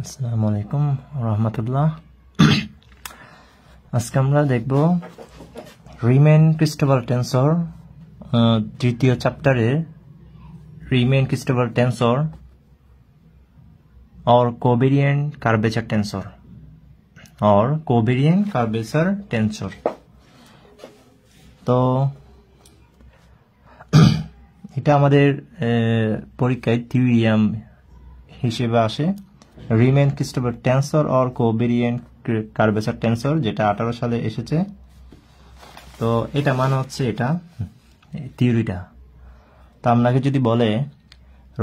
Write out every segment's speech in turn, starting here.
আসসালামু আলাইকুম রহমতুল্লাহ। আজকে আমরা দেখব রিমেন ক্রিস্টোবাল টেন্সর তৃতীয় চ্যাপ্টারে রিমেন ক্রিস্টোবাল টেন্সর और कोवेरिएंट কার্ভেচার টেন্সর और कोवेरिएंट কার্ভেচার টেন্সর। তো এটা আমাদের পরীক্ষায় থিওরিয়াম হিসেবে আসে। রিমেন ক্রিস্টোবাল টেন্সর और কোভেরিয়েন্ট কার্ভেচার টেন্সর, যেটা 18 সালে এসেছে। তো এটা মানে হচ্ছে এটা থিওরিটা। তো আপনাকে যদি বলে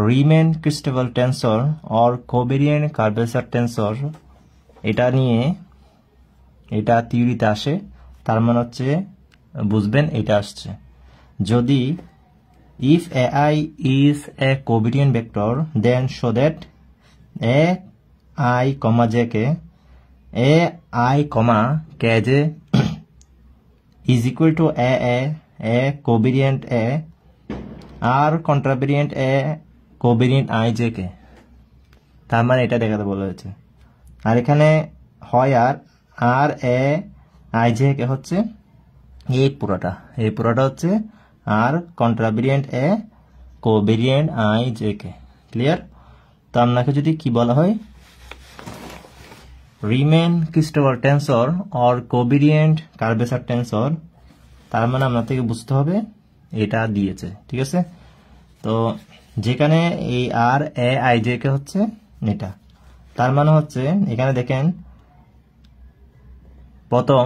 রিমেন ক্রিস্টোবাল টেন্সর और কোভেরিয়েন্ট কার্ভেচার টেন্সর, এটা নিয়ে এটা থিওরিতে আসে, তার মানে হচ্ছে বুঝবেন এটা আসছে যদি if ai is a covariant vector then show that ai comma jk ai comma kj is equal to a covariant a R contravariant a covariant i jk। তার মানে এটা দেখাতে বলা হয়েছে। আর এখানে হয় আর এ আই জে কে হচ্ছে এই পুরোটা হচ্ছে R contravariant A covariant i J k. Clear? তো আপনাকে যদি কি বলা হয় রিমেন ক্রিস্টোবাল টেন্সর और কোভেরিয়েন্ট কার্ভেচার টেন্সর, তার মানে আপনার থেকে বুঝতে হবে এটা দিয়েছে। ঠিক আছে? তো যেখানে এই আর এ আই জে কে হচ্ছে এটা, তার মানে হচ্ছে এখানে দেখেন প্রথম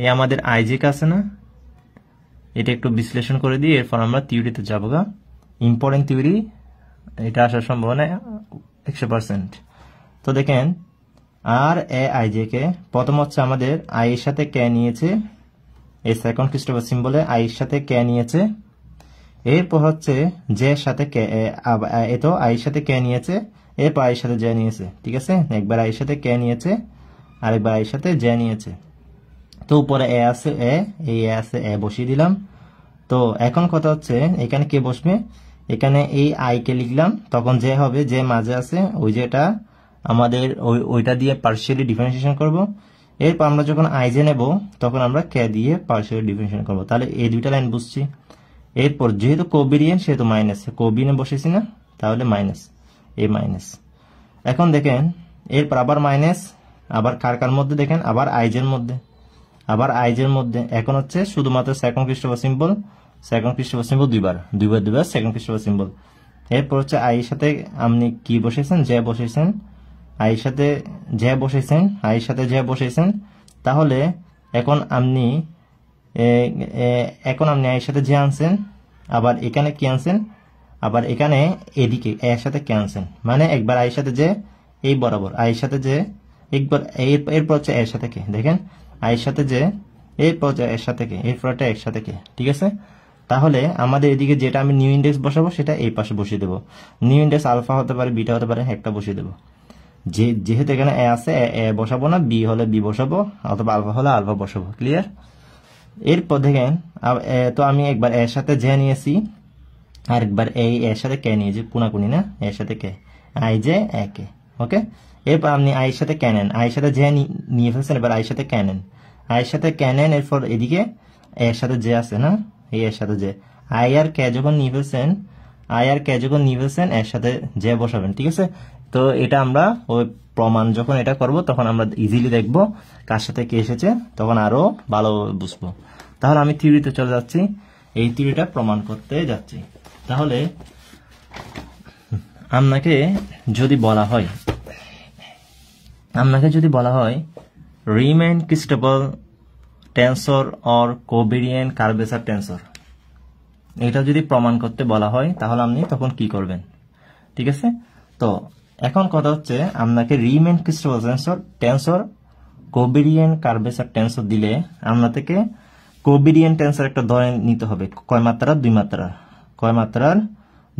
এই আমাদের আই জে কে আছে না, এটা একটু বিশ্লেষণ করে দিই, এরপর আমরা থিওরিতে যাবো। ইম্পর্টেন্ট থিওরি, এটা আসার সম্ভাবনা 100%। তো দেখেন আর এ আই জে কে প্রথম হচ্ছে আমাদের আই এর সাথে কে নিয়েছে, এই সেকেন্ড ক্রিস্টোবাল সিম্বলে আই এর সাথে কে নিয়েছে, এরপর হচ্ছে জে এর সাথে কে, এ তো আই এর সাথে কে নিয়েছে, এরপর আই এর সাথে জে নিয়েছে। ঠিক আছে? একবার আই এর সাথে কে নিয়েছে, আরেকবার আই এর সাথে জে নিয়েছে। তো উপরে এ আছে এই এ আছে এ বসিয়ে দিলাম। তো এখন কথা হচ্ছে এখানে কে বসবে, এখানে এই আই কে লিখলাম, তখন যে হবে যে মাঝে আছে ওই যেটা আমাদের ওইটা দিয়ে পার্শিয়ালি ডিফারেন্সিয়েশন করব। এরপর আমরা যখন আই জে নেব তখন আমরা কে দিয়ে পার্শিয়ালি ডিফারেন্সিয়েশন করব। তাহলে এই দুইটা লাইন বুঝছি। এরপর যেহেতু কোভেরিয়েন্ট সেহেতু মাইনাস, কোভেরিয়েন্ট বসেছি না, তাহলে মাইনাস, এই মাইনাস। এখন দেখেন এরপর আবার মাইনাস, আবার কার মধ্যে দেখেন আবার আইজের মধ্যে, আবার আইজের মধ্যে। এখন হচ্ছে শুধুমাত্র সেকেন্ড ক্রিস্টোবাল সিম্বল দুইবার সেকেন্ড ক্রিস্টোবাল সিম্বল। এরপর হচ্ছে আই এর সাথে আপনি কি বসেছেন, জে বসেছেন, আইয়ের সাথে জে বসেছেন, আইয়ের সাথে জে বসেছেন। তাহলে এখন আপনি আইয়ের সাথে জে আনছেন, আবার এখানে কি আনছেন, আবার এখানে এদিকে এর সাথে কে আনছেন। মানে একবার আইয়ের সাথে জে এই বরাবর, আইয়ের সাথে জে একবার, এরপর হচ্ছে এর সাথে কে, দেখেন আইয়ের সাথে জে, এরপর এর সাথে কে, এরপর এর সাথে কে। ঠিক আছে? তাহলে আমাদের এদিকে যেটা আমি নিউ ইন্ডেক্স বসাবো সেটা এই পাশে বসিয়ে দেবো। নিউ ইন্ডেক্স আলফা হতে পারে, বিটা হতে পারে, একটা বসিয়ে দেবো। যেহেতু এখানে এ আছে এ বসাবো না, বি হলে বি বসাবো, অথবা আলফা হলে আলফা বসাবো। ক্লিয়ার? এরপর দেখেন তো আমি একবার এর সাথে জে নিয়েছি, আর একবার এই এর সাথে কে নিয়েছি, কোনাকুনি না, এর সাথে কে, আই জে একে। ওকে? এরপর আপনি আইয়ের সাথে কে নেন, আইয়ের সাথে জে নিয়ে ফেলছেন, এবার আইয়ের সাথে কে নেন, আইয়ের সাথে কে নেন। এরপর এদিকে এর সাথে জে আছে না, এই এর সাথে জে, আই আর কে যখন নিয়ে ফেলছেন, এর সাথে জে বসাবেন। ঠিক আছে? তো এটা আমরা ওই প্রমাণ যখন এটা করব তখন আমরা ইজিলি দেখবো কার সাথে কে এসেছে, তখন আরো ভালো বুঝবো। তাহলে আমি থিওরিতে চলে যাচ্ছি, এই থিওরিটা প্রমাণ করতে যাচ্ছি। তাহলে আপনাকে যদি বলা হয় রিমেন ক্রিস্টোবাল টেন্সর और কোভেরিয়েন্ট কার্ভেচার টেন্সর, এটা যদি প্রমাণ করতে বলা হয় তাহলে আপনি তখন কি করবেন? ঠিক আছে? তো এখন কথা হচ্ছে আপনাকে Riemann Christoffel tensor covariant curvature tensor দিলে আমরা থেকে কোভেরিয়েন্ট টেন্সর একটা ধরে নিতে হবে। কয় মাত্রার?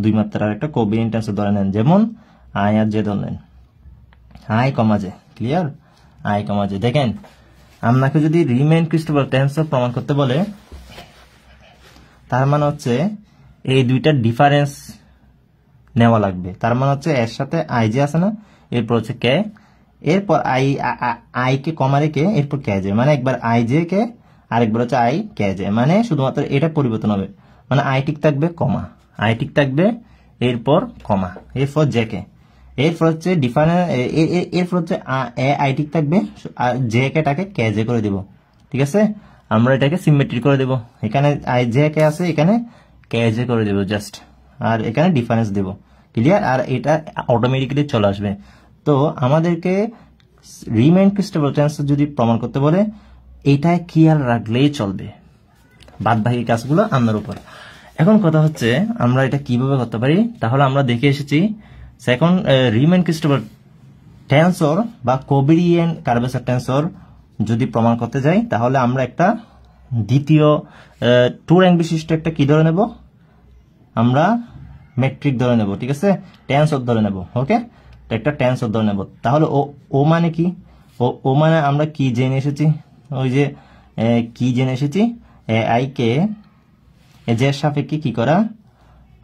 দুই মাত্রার একটা কোভেরিয়েন্ট টেন্সর ধরে নেন। যেমন আই আর জে ধরলেন, I comma J. Clear? I comma J. দেখেন আপনাকে যদি রিমেন ক্রিস্টোবাল টেন্সর প্রমাণ করতে বলে, তার মানে হচ্ছে এই দুইটার ডিফারেন্স নেওয়া লাগবে। তার মানে হচ্ছে এর সাথে আই জে আছে না, এরপর হচ্ছে কে, এরপর আই কে কমা রেখে এরপর কে জে, মানে একবার আই জে কে আরেকবার হচ্ছে আই কে জে, মানে শুধুমাত্র এটা পরিবর্তন হবে, মানে আই ঠিক থাকবে কমা, আই ঠিক থাকবে এরপর কমা, এরপর জে কে, এরপর হচ্ছে এরপর হচ্ছে আই ঠিক থাকবে আর জে কে টাকে কে জে করে দিব। ঠিক আছে, আমরা এটাকে সিমেট্রি করে দেব, এখানে আই জে কে আছে এখানে কে জে করে দেব জাস্ট, আর এখানে ডিফারেন্স দেব। ক্লিয়ার, আর এটা অটোমেটিক্যালি চলে আসবে। তো আমাদেরকে রিমেইন ক্রিস্টাবল টেন্স যদি প্রমাণ করতে বলে এইটায় খেয়াল রাখলেই চলবে, বাদ বাকি কাজগুলো আপনার উপর। এখন কথা হচ্ছে আমরা এটা কিভাবে করতে পারি, তাহলে আমরা দেখে এসেছি সেকেন্ড রিমেইন ক্রিস্টাবল টেন্সর বা কোভেরিয়েন্ট কার্ভেচার টেন্সর যদি প্রমাণ করতে যাই, তাহলে আমরা একটা দ্বিতীয় টু র্যাঙ্ক বিশিষ্ট একটা কি ধরে নেব, আমরা মেট্রিক ধরে নেব। ঠিক আছে, টেন্সর ধরে নেব। ওকে, একটা টেন্সর ধরে নেব। তাহলে ও মানে কি, ও মানে আমরা কি জেনে এসেছি, ওই যে কি জেনে এসেছি, আই কে যে সাপেক্ষে কি করা,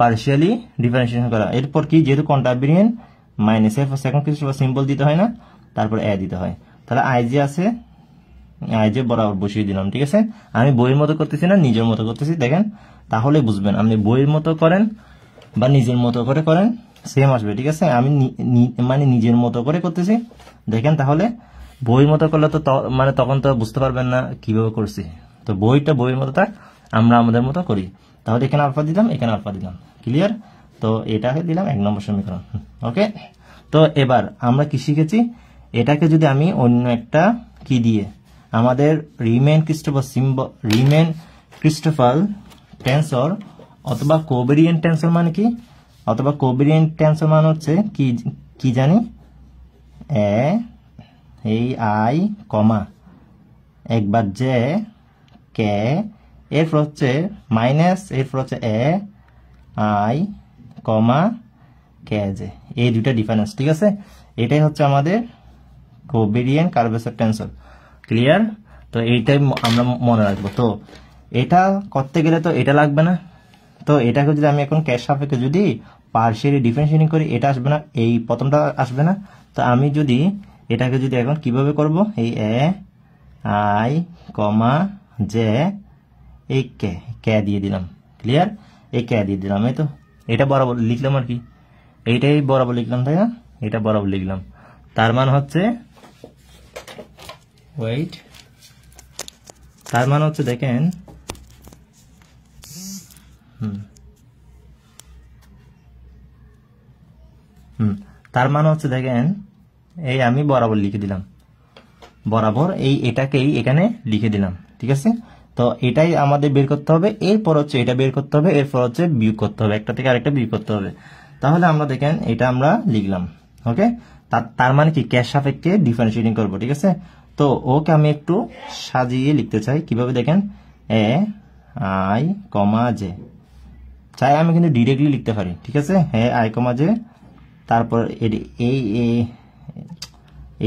পার্শিয়ালি ডিফারেন্সিয়েশন করা। এরপর কি, যেহেতু কন্ট্রাভেরিয়েন্ট মাইনাস এর সেকেন্ড ক্রিস্টাবল সিম্বল দিতে হয় না, তারপর এ দিতে হয়। তাহলে আই যে আছে, আই যে বরাবর বসিয়ে দিলাম। ঠিক আছে, আমি বইয়ের মতো করতেছি না, নিজের মতো করতেছি। দেখেন, তাহলে বুঝবেন, আপনি বইয়ের মতো করেন বা নিজের মতো করে করেন, সেম আসবে। ঠিক আছে, আমি মানে নিজের মতো করে করতেছি, দেখেন। তাহলে বইয়ের মতো করলে তো মানে তখন তো বুঝতে পারবেন না কিভাবে করছি। তো বইটা বইয়ের মতো থাক, আমরা আমাদের মতো করি। তাহলে এখানে আলফা দিলাম, এখানে আলফা দিলাম। ক্লিয়ার, তো এটাকে দিলাম 1 নম্বর সমীকরণ। ওকে, তো এবার আমরা কি শিখেছি, এটাকে যদি আমি অন্য একটা কি দিয়ে, আমাদের রিমেইন ক্রিস্টোফাল টেন্সর অথবা কোভেরিয়েন্ট টেন্সর মানে কি, অথবা কোভেরিয়েন্ট টেন্সর মানে হচ্ছে কি জানি, এই আই কমা একবার জে কে, এরপর হচ্ছে মাইনাস, এরপর হচ্ছে আই কমা কে জে, এই দুইটা ডিফারেন্স। ঠিক আছে, এটাই হচ্ছে আমাদের কোভেরিয়েন্ট কার্ভেচার টেন্সর। ক্লিয়ার, তো এইটাই আমরা মনে রাখবো। তো এটা করতে গেলে তো এটা লাগবে না, তো এটাকে যদি আমি এখন ক্যাশ সাপেক্ষে যদি পার্শিয়ালি ডিফারেন্সিয়েটিং করি, এটা আসবে না, এই প্রথমটা আসবে না। তো আমি যদি এটাকে যদি এখন কিভাবে করব, এই আই কমা জে, এই কে দিয়ে দিলাম। ক্লিয়ার, এই কে দিয়ে দিলাম, এই তো এটা বরাবর লিখলাম আর কি, এইটাই বরাবর লিখলাম, তাই না, এটা বরাবর লিখলাম। তার মান হচ্ছে ওয়েট, তার মান হচ্ছে দেখেন, তার মানে হচ্ছে দেখেন, এই আমি বরাবর লিখে দিলাম, বরাবর এটাকেই এখানে লিখে দিলাম। ঠিক আছে, তো এটাই আমাদের বের করতে হবে। এরপর হচ্ছে এটা বের করতে হবে, এরপর হচ্ছে বিয়োগ করতে হবে, একটা থেকে আরেকটা বিয়োগ করতে হবে। তাহলে আমরা দেখেন এটা আমরা লিখলাম। ওকে, তার মানে কি, ক্যাশ সাপেক্ষে ডিফারেন্সিয়েটিং করবো। ঠিক আছে, তো ওকে আমি একটু সাজিয়ে লিখতে চাই, কিভাবে দেখেন, আই কমা জে, চাই আমি কিন্তু ডিরেক্টলি লিখতে পারি। ঠিক আছে, আই কমা জে, তারপর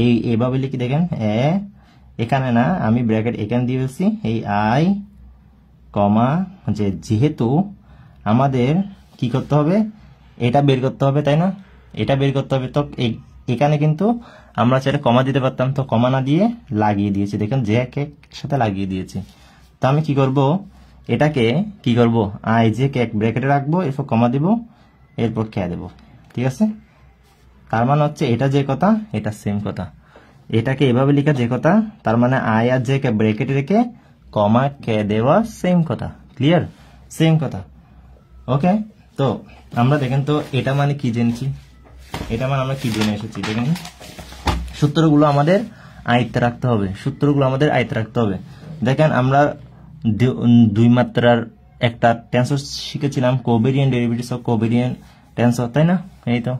এই এভাবে লিখি, দেখেন এখানে না, আমি ব্র্যাকেট এখানে দিয়ে ফেলছি, এই আই কমা জে। যেহেতু আমাদের কি করতে হবে, এটা বের করতে হবে, তাই না, এটা বের করতে হবে। তো এখানে কিন্তু আমরা সেটা কমা দিতে পারতাম, তো কমা না দিয়ে লাগিয়ে দিয়েছি, দেখেন জে কে সাথে লাগিয়ে দিয়েছি। তো আমি কি করব, এটাকে কি করব, আই জে কে ব্র্যাকেটে রাখবো, এরপর কমা দিব, এরপর কে দেব। ঠিক আছে, তার মানে হচ্ছে এটা যে কথা, এটা সেম কথা, এটাকে এভাবে লেখা যে কথা, তার মানে আই আর জে কে ব্র্যাকেটে রেখে কমা কে দেওয়া সেম কথা। ক্লিয়ার, সেম কথা। ওকে, তো আমরা দেখেন তো এটা মানে কি জেনেছি, এটা মানে আমরা কি জেনে এসেছি, দেখেন সূত্রগুলো আমাদের আয়ত্তে রাখতে হবে, সূত্রগুলো আমাদের আয়ত্তে রাখতে হবে। দেখেন আমরা 2 মাত্রার একটা টেন্সর শিখেছিলাম, covariant derivatives of covariant tensor, তাই না, এই তো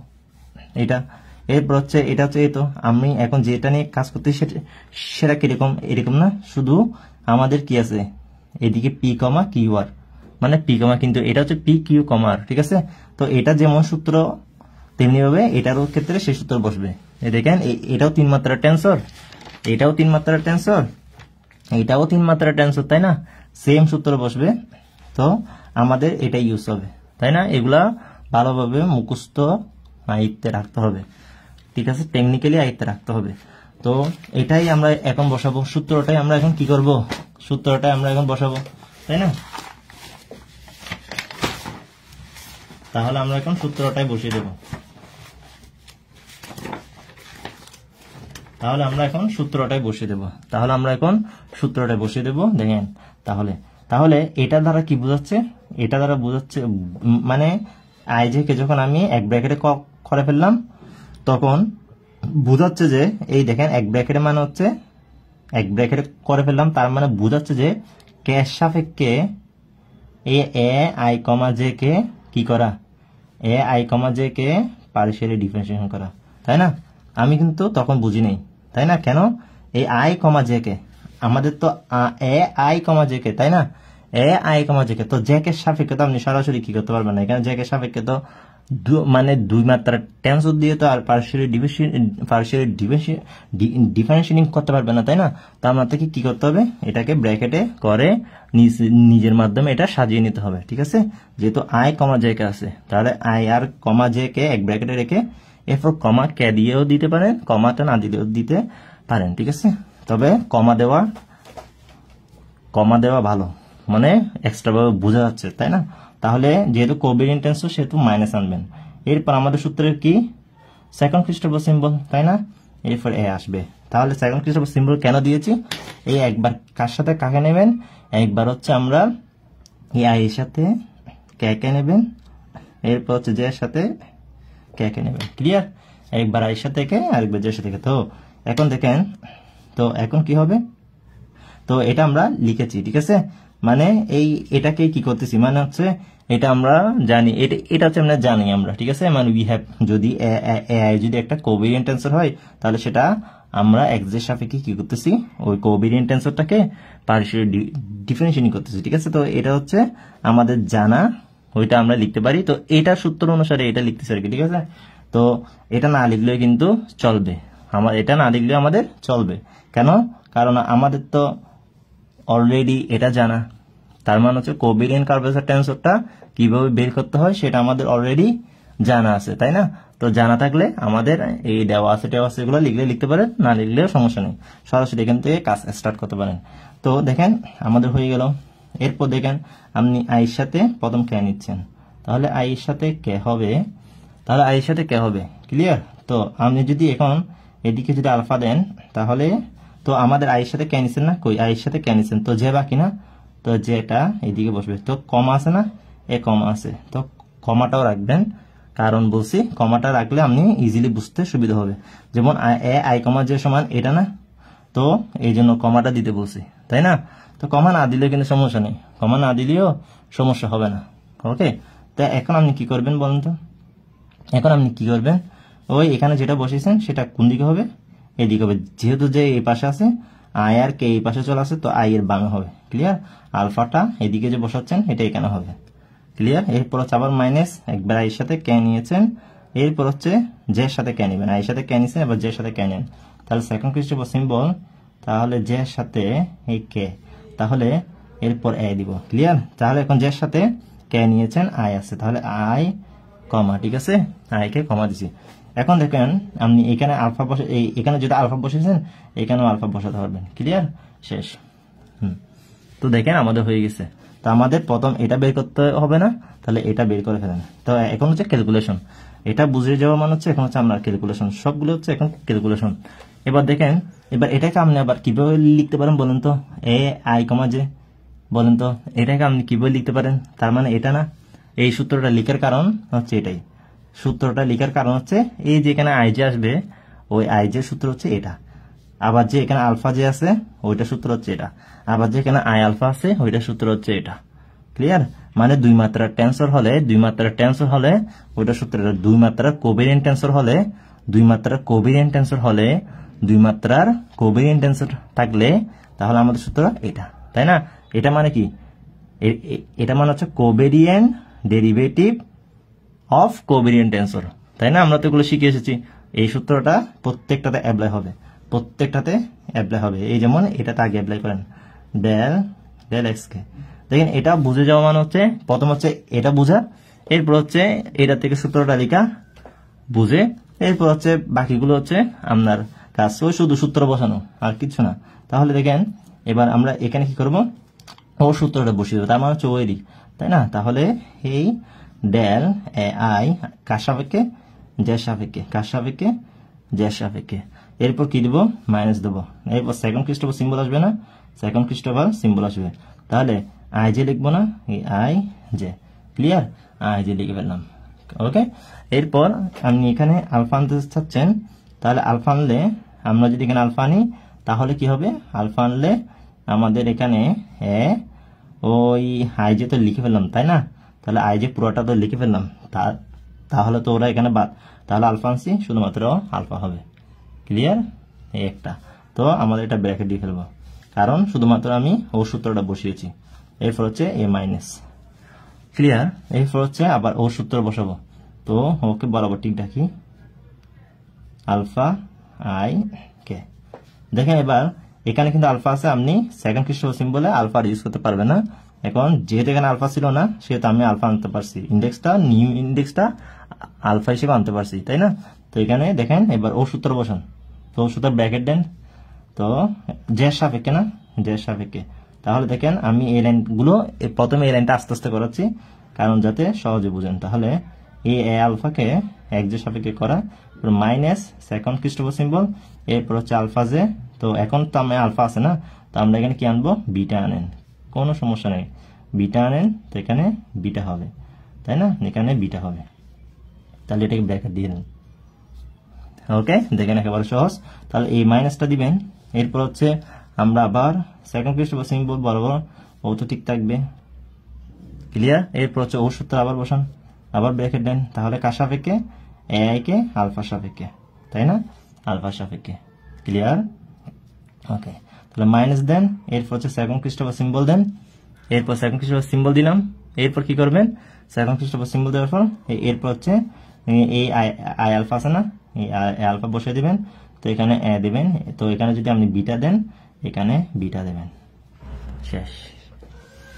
এটা। এরপর হচ্ছে এটা হচ্ছে, এই তো আমি এখন যেটা নিয়ে কাজ করতে সেটা কিরকম, এরকম না, শুধু আমাদের কি আছে এদিকে পি কমা কিউ আর, মানে পি কমা, কিন্তু এটা হচ্ছে পি কিউ কমা আর। ঠিক আছে, তো এটা যেমন সূত্র তেমনি ভাবে এটারও ক্ষেত্রে সেই সূত্র বসবে। দেখেন এটাও 3 মাত্রার টেন্সর, এটাও 3 মাত্রার টেন্সর, এটাও 3 মাত্রার টেন্সর, তাই না, সেম সূত্র বসবে। তো আমাদের এটা ইউজ হবে, তাই না, এগুলা ভালোভাবে মুখস্থ আয়ত্তে রাখতে হবে। ঠিক আছে, টেকনিক্যালি আয়ত্তে রাখতে হবে। তো এটাই আমরা এখন বসাবো, সূত্রটাই আমরা এখন কি করব, সূত্রটাই আমরা এখন বসাবো, তাই না? তাহলে আমরা এখন সূত্রটাই বসিয়ে দেব। তাহলে আমরা এখন সূত্রটাই বসিয়ে দেব। দেখেন তাহলে এটা দ্বারা কি বোঝাচ্ছে, এটা দ্বারা বোঝাচ্ছে মানে আই জে কে যখন আমি এক ব্র্যাকেটে করে ফেললাম তখন বোঝাচ্ছে যে এই দেখেন এক ব্র্যাকেটে মানে হচ্ছে এক ব্র্যাকেটে করে ফেললাম, তার মানে বোঝাচ্ছে যে কে এর সাপেক্ষে A I comma J K কি করা, A I comma J K partially differentiation করা, তাই না? আমি কিন্তু তখন বুঝি নাই, তাই না? কেন এই আই কমা জে কে আমাদের তো A I comma J K, তাই না? A I comma J K, তো জে কে সাপেক্ষে তো আপনি সরাসরি কি করতে পারবেন না, এখানে জে কে সাপেক্ষে তো মানে দুই মাত্রার টেন্সর দিয়ে তো আর পার্শিয়ালি ডিফারেন্সিয়েটিং করতে পারবে না, তাই না? তো আমাদেরকে কি করতে হবে, এটাকে ব্র্যাকেটে করে নিজের মাধ্যমে এটা সাজিয়ে নিতে হবে, ঠিক আছে? যেহেতু আই কমা জে কে আছে, তাহলে I R comma J K এক ব্র্যাকেটে রেখে এরপর কমা কে দিয়েও দিতে পারেন, কমাটা না দিলেও দিতে পারেন, ঠিক আছে? তবে কমা দেওয়া ভালো, মানে এক্সট্রা ভাবে বোঝা যাচ্ছে, তাই না? তাহলে যেহেতু কোভেরিয়েন্ট টেন্সর সেহেতু মাইনাস আনবেন। এরপর আমাদের সূত্রের কি সেকেন্ড খ্রিস্টাব্দ সিম্বল, তাই না? এরপর এ আসবে। তাহলে সেকেন্ড খ্রিস্টাব্দ সিম্বল কেন দিয়েছি, এই একবার কার সাথে কাকে নেবেন, একবার হচ্ছে আমরা এই আই এর সাথে কে নেবেন, এরপর হচ্ছে জে এর সাথে কে নেবেন, ক্লিয়ার? একবার আই এর সাথে কে, আরেকবার জে এর সাথে কে। তো এখন দেখেন, তো এখন কি হবে, তো এটা আমরা লিখেছি, ঠিক আছে? মানে এটাকে কি করতেছি, মানে হচ্ছে এটা আমরা জানি, এটা হচ্ছে আমরা জানি আমরা, ঠিক আছে? মানে উই হ্যাভ, যদি যদি একটা কোভেরিয়েন্ট টেন্সর হয় তাহলে সেটা আমরা এক্স এর সাপেক্ষে কি করতেছি, ওই কোভেরিয়েন্ট টেন্সরটাকে পার্শিয়ালি ডিফারেন্সিয়েটিং করতেছি, ঠিক আছে? তো এটা হচ্ছে আমাদের জানা, ওইটা আমরা লিখতে পারি। তো এটা সূত্র অনুসারে এটা লিখতেছি আর কি, ঠিক আছে? তো এটা না লিখলেও কিন্তু চলবে, এটা না লিখলেও আমাদের চলবে। কেন? কারণ আমাদের তো অলরেডি এটা জানা, তার মানে হচ্ছে কোভেরিয়েন্ট কার্ভেচার টেন্সরটা কিভাবে বের করতে হয় সেটা আমাদের অলরেডি জানা আছে, তাই না? তো জানা থাকলে আমাদের এই দেওয়া আছে এগুলো লিখতে পারেন, না লিখলেও সমস্যা নেই, সরাসরি এখান থেকে কাজ স্টার্ট করতে পারেন। তো দেখেন আমাদের হয়ে গেল। এরপর দেখেন আপনি আইয়ের সাথে প্রথম কে নিচ্ছেন, তাহলে আইয়ের সাথে কে হবে, ক্লিয়ার? তো আপনি যদি এখন এদিকে যদি আলফা দেন তাহলে তো আমাদের আইয়ের সাথে কে নিচ্ছেন না, কই আইয়ের সাথে কে নিচ্ছেন, তো যে বাকি না, তো যেটা এদিকে বসবে, তো কমা আছে না, এ কমা আছে, তো কমাটাও রাখবেন, কারণ বলছি কমাটা রাখলে আপনি ইজিলি বুঝতে সুবিধা হবে। যেমন এ আই কমা যে সমান এটা না, তো এই জন্য কমাটা দিতে বলছি, তাই না? তো কমা না দিলেও কিন্তু সমস্যা নেই, কমা না দিলেও সমস্যা হবে না, ওকে? তো এখন আপনি কি করবেন বলুন তো, এখন আপনি কি করবেন, ওই এখানে যেটা বসেছেন সেটা কোন দিকে হবে, এদিকে হবে, যেহেতু যে এই পাশে আছে আই আর কে এই পাশে চলে আসে, তো আই এর বামে হবে, ক্লিয়ার? আলফাটা এদিকে যে বসাচ্ছেন এটা এখানে হবে, ক্লিয়ার? এরপর হচ্ছে আবার মাইনাস, একবার আইয়ের সাথে কে নিয়েছেন, এরপর হচ্ছে জে এর সাথে কে নেবেন, আইয়ের সাথে কে নিয়েছেন, এবার জে এর সাথে কে নেন, তাহলে সেকেন্ড খ্রিস্টাব্দ সিম্বল, তাহলে জে এর সাথে এই কে, তাহলে এরপর এ দিব, ক্লিয়ার? তাহলে এখন জে এর সাথে কে নিয়েছেন, আই আছে, তাহলে আই কমা, ঠিক আছে? আই কে কমা দিছি। এখন দেখেন আপনি এখানে আলফা বসে, এখানে যেটা আলফা বসেছেন এখানেও আলফা বসাতে পারবেন, ক্লিয়ার? শেষ। তো দেখেন আমাদের হয়ে গেছে। তো আমাদের প্রথম এটা বের করতে হবে না, তাহলে এটা বের করে ফেলেন। তো এখন হচ্ছে ক্যালকুলেশন, এটা বুঝে যাওয়া মানে হচ্ছে এখন হচ্ছে আপনার ক্যালকুলেশন, সবগুলো হচ্ছে এখন ক্যালকুলেশন। এবার দেখেন, এবার এটাকে আপনি আবার কিভাবে লিখতে পারেন বলেন তো, এ আই কমা জে, বলেন তো এটাকে আপনি কিভাবে লিখতে পারেন? তার মানে এটা না, এই সূত্রটা লিখার কারণ হচ্ছে এটাই, সূত্রটা লিখার কারণ হচ্ছে এই যে এখানে আই জে আসবে, ওই আই জে সূত্র হচ্ছে এটা, আবার যে এখানে আলফা যে আছে ওইটা সূত্র হচ্ছে এটা, আবার যে এখানে আই আলফা আছে ওইটা সূত্র হচ্ছে এটা, ক্লিয়ার? মানে দুই মাত্রার টেন্সর হলে ওইটা সূত্র, দুই মাত্রার কোভেরিয়েন্ট টেন্সর হলে দুই মাত্রার কোভেরিয়েন্ট টেন্সর থাকলে তাহলে আমাদের সূত্র এটা, তাই না? এটা মানে কি, এটা মানে হচ্ছে covariant derivative of covariant tensor, তাই না? আমরা তো এগুলো শিখে এসেছি। এই সূত্রটা প্রত্যেকটাতে অ্যাপ্লাই হবে, এই যেমন এটাতে আগে অ্যাপ্লাই করেন, ডেল এক্স কে। দেখেন এটা বুঝে যাওয়া মানে হচ্ছে প্রথম হচ্ছে এটা বোঝা, এরপর হচ্ছে এটা থেকে সূত্রটা লেখা, বুঝে এরপর হচ্ছে বাকিগুলো হচ্ছে আপনার কাজ, ওই শুধু সূত্র বসানো আর কিছু না। তাহলে দেখেন এবার আমরা এখানে কি করব, ও সূত্রটা বসিয়ে দেবো, তার মানে হচ্ছে ওই দিক, তাই না? তাহলে এই ডেল এ আই কার সাপেক্ষে, জেড সাপেক্ষে, কার সাপেক্ষে, জেড সাপেক্ষে। এরপর কি দেবো, মাইনাস দেবো। এরপর সেকেন্ড ক্রিস্টোফার সিম্বল আসবে না, সেকেন্ড ক্রিস্টোফার সিম্বল আসবে। তাহলে আই জে লিখবো না, এই I J, clear, I J লিখে ফেললাম। ওকে, এরপর আপনি এখানে আলফা আনতে চাচ্ছেন, তাহলে আলফা আনলে আমরা যদি এখানে আলফা আনি তাহলে কি হবে, আলফা আনলে আমাদের এখানে ওই আই জে তো লিখে ফেললাম, তাই না? তাহলে আই জে পুরোটা তো লিখে ফেললাম, তাহলে তো ওরা এখানে বাদ, তাহলে আলফা আনছি শুধুমাত্র আলফা হবে, ক্লিয়ার। এই একটা তো আমাদের এটা ব্র্যাকেট দিয়ে ফেলবো, কারণ শুধুমাত্র আমি ও সূত্রটা বসিয়েছি। এরপর হচ্ছে এ মাইনাস, ক্লিয়ার। এরপর হচ্ছে আবার ও সূত্র বসাবো, তো ওকে বরাবর ঠিক ডাকি, আলফা আই কে। দেখেন এবার এখানে কিন্তু আলফা আছে, আপনি সেকেন্ড ক্রিস্টোফার সিম্বলে আলফা ইউজ করতে পারবেন না। এখন যেহেতু এখানে আলফা ছিল না, সেহেতু আমি আলফা আনতে পারছি, ইন্ডেক্সটা নিউ ইন্ডেক্সটা আলফা হিসেবে আনতে পারছি, তাই না? তো এখানে দেখেন এবার ও সূত্র বসান, তো ও সূত্র ব্র্যাকেট দেন, তো জেড সাপেক্ষে না, জেড সাপেক্ষে। তাহলে দেখেন আমি এই লাইনগুলো প্রথমে এই লাইনটা আস্তে আস্তে করাচ্ছি, কারণ যাতে সহজে বুঝেন। তাহলে এই এ আলফাকে এক জে সাপেক্ষে করা, মাইনাস সেকেন্ড ক্রিস্টোফার সিম্বল, এরপর হচ্ছে আলফা জে। তো এখন তো আমি আলফা আছে না, তো আমরা এখানে কি আনবো, বিটা আনেন, কোনো সমস্যা নেই, বিটা আনেন, তো এখানে বিটা হবে, তাই না? এখানে বিটা হবে, তাহলে এটাকে ব্র্যাকেট দিয়ে দেন। ওকে, দেখেন একেবারে সহজ। তাহলে এই মাইনাসটা দিবেন, এরপর হচ্ছে আমরা আবার সেকেন্ড ক্রিস্টোফার সিম্বল বরাবর ও তো ঠিক থাকবে, ক্লিয়ার। এরপর হচ্ছে ও সূত্র আবার বসান, আবার ব্র্যাকেট দেন, তাহলে কার সাপেক্ষে, এ আই কে আলফা সাপেক্ষে, তাই না? আলফা সাপেক্ষে, ক্লিয়ার। ওকে, তাহলে মাইনাস দেন, এরপর হচ্ছে সেকেন্ড ক্রিস্টোফার সিম্বল দেন, এরপর সেকেন্ড ক্রিস্টোফার সিম্বল দিলাম, এরপর কি করবেন, সেকেন্ড ক্রিস্টোফার সিম্বল দেওয়ার পর এরপর হচ্ছে এই আই আলফা আছে না, এই আলফা বসিয়ে দিবেন, তো এখানে এ দিবেন, তো এখানে যদি আপনি বিটা দেন, এখানে বিটা দেবেন, শেষ।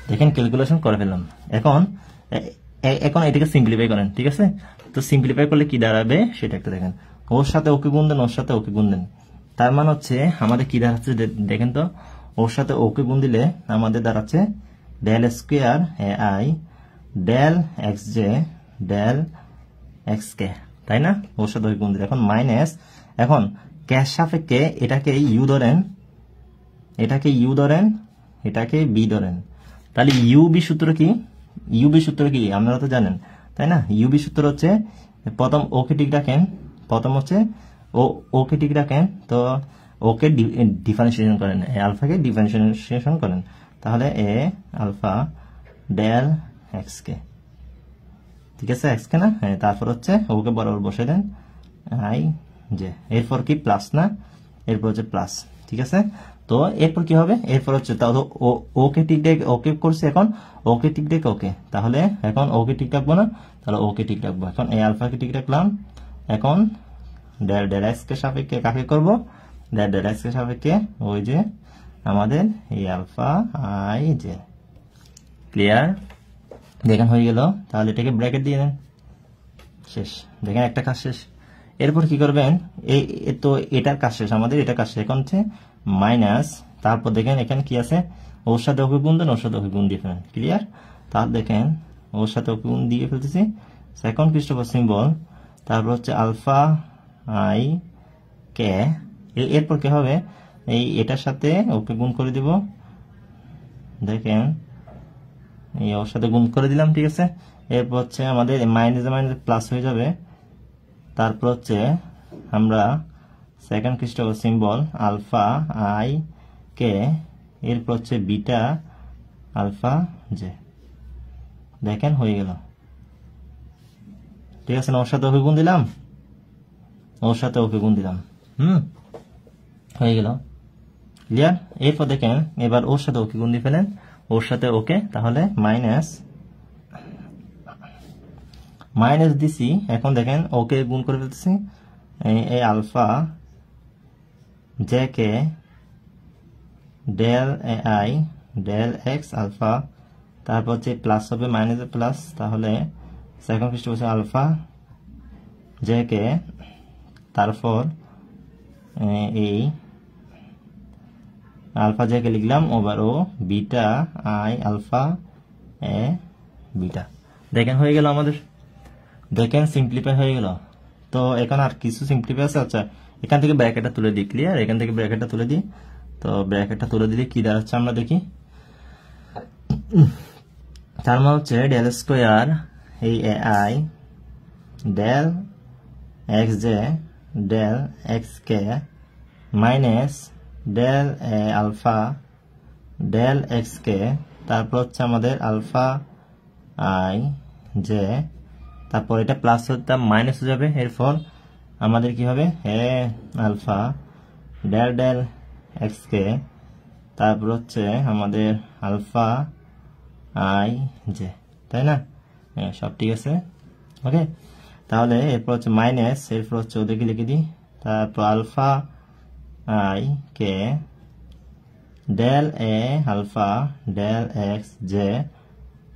দেখেন ক্যালকুলেশন করে ফেললাম। এখন এখন এটাকে সিম্পলিফাই করেন, ঠিক আছে? তো সিম্পলিফাই করলে কি দাঁড়াবে সেটা একটা দেখেন, ওর সাথে ওকে গুণ দেন, ওর সাথে ওকে গুণ দেন, তার মানে হচ্ছে আমাদের কি দাঁড়াচ্ছে দেখেন তো, ওর সাথে ওকে গুণ দিলে আমাদের দাঁড়াচ্ছে del square A I del x j del x k, তাই না? ওর সাথে ওকে গুণ দিলে এখন মাইনাস, এখন ক্যাশ সাপেক্ষে এটাকে ইউ ধরেন, এটাকে ইউ ধরেন, এটাকে বি ধরেন, তাহলে ইউবি সূত্র কি, ইউবি সূত্র কি আপনারা তো জানেন, তাই না? ইউবি সূত্র হচ্ছে প্রথম ওকে ঠিক রাখেন, প্রথম হচ্ছে ওকে ঠিক রাখেন, তো ওকে ডিফারেন্সিয়েশন করেন, এ আলফাকে ডিফারেন্সিয়েশন করেন, তাহলে এ আলফা ডেল এক্স কে, ঠিক আছে? এক্স কে না, তারপর হচ্ছে ওকে বরাবর বসে দেন আই জে, এরপর কি প্লাস না, এরপর হচ্ছে প্লাস, ঠিক আছে? তো এরপর কি হবে, এরপর হচ্ছে তাহলে ওকে ঠিক রেখে ওকে করছে, এখন ওকে ঠিক রেখে ওকে, তাহলে এখন ওকে ঠিক রাখবো না, তাহলে ওকে ঠিক রাখবো। এখন এই আলফাকে ঠিক রাখলাম, এখন ডেল ডেল এক্স কে সাপেক্ষে কাকে করবো, ডেল ডেল এক্স কে সাপেক্ষে ওই যে আমাদের এই আলফা আই জে, ক্লিয়ার। দেখেন হয়ে গেল, তাহলে এটাকে ব্র্যাকেট দিয়ে দেন, শেষ। দেখেন একটা কাজ শেষ। এরপর কি করবেন, এই তো এটার কাজ শেষ, আমাদের এটা কাজ শেষ। এখন হচ্ছে মাইনাস, তারপর দেখেন এখানে কি আছে, ওর সাথে ওকে গুণ দেন, ওর সাথে ওকে গুণ দিয়ে ফেলেন, ক্লিয়ার। তার দেখেন ওর সাথে ওকে গুণ দিয়ে ফেলতেছি, সেকেন্ড ক্রিস্টোফার সিম্বল, তারপর হচ্ছে আলফা আই কে, এরপর কি হবে, এই এটার সাথে ওকে গুণ করে দিব, দেখেন এই ওর সাথে গুণ করে দিলাম, ঠিক আছে। এরপর হচ্ছে আমাদের মাইনাস মাইনাস প্লাস হয়ে যাবে, তারপর হচ্ছে আমরা second Christoffel symbol alpha I k, এরপর হচ্ছে বিটা আলফা জে, দেখেন হয়ে গেল, ঠিক আছে। ওর সাথে ওকে গুণ দিলাম, ওর সাথে ওকে গুণ দিলাম, হয়ে গেল, ক্লিয়ার। এরপর দেখেন এবার ওর সাথে ওকে গুণ দিয়ে ফেলেন, ওর সাথে ওকে, তাহলে মাইনাস মাইনাস দিছি, এখন দেখেন ওকে গুণ করে ফেলতেছি, এই alpha J K del A I del X alpha, তারপর হচ্ছে প্লাস হবে, মাইনাস প্লাস, তাহলে second Christoffel alpha J K তারপর এই আলফা জেকে লিখলাম ওভার ও beta I alpha A beta. দেখেন হয়ে গেল আমাদের, দেখেন সিম্পলিফাই হয়ে গেল। তো এখন আর কিছু সিম্পলিফাই আছে। আচ্ছা এখান থেকে ব্র্যাকেটটা তুলে দিই, ক্লিয়ার, এখান থেকে ব্র্যাকেটটা তুলে দিই। তো ব্র্যাকেটটা তুলে দিলে কি দাঁড়াচ্ছে আমরা দেখি। তার মানে হচ্ছে ডেল স্কোয়ার এই A I del x j del x k minus del A alpha del x কে, তারপর হচ্ছে আমাদের আলফা আই জে, তারপর এটা প্লাস হতে মাইনাস হয়ে যাবে। এরপর আমাদের কি হবে এ আলফা ডেল ডেল এক্স কে, তারপর হচ্ছে আমাদের আলফা আই জে, তাই না? হ্যাঁ সব ঠিক আছে, ওকে। তাহলে এরপর হচ্ছে মাইনাস, এরপর হচ্ছে ওদেরকে লিখে দিই, তারপর alpha I K del A alpha del x J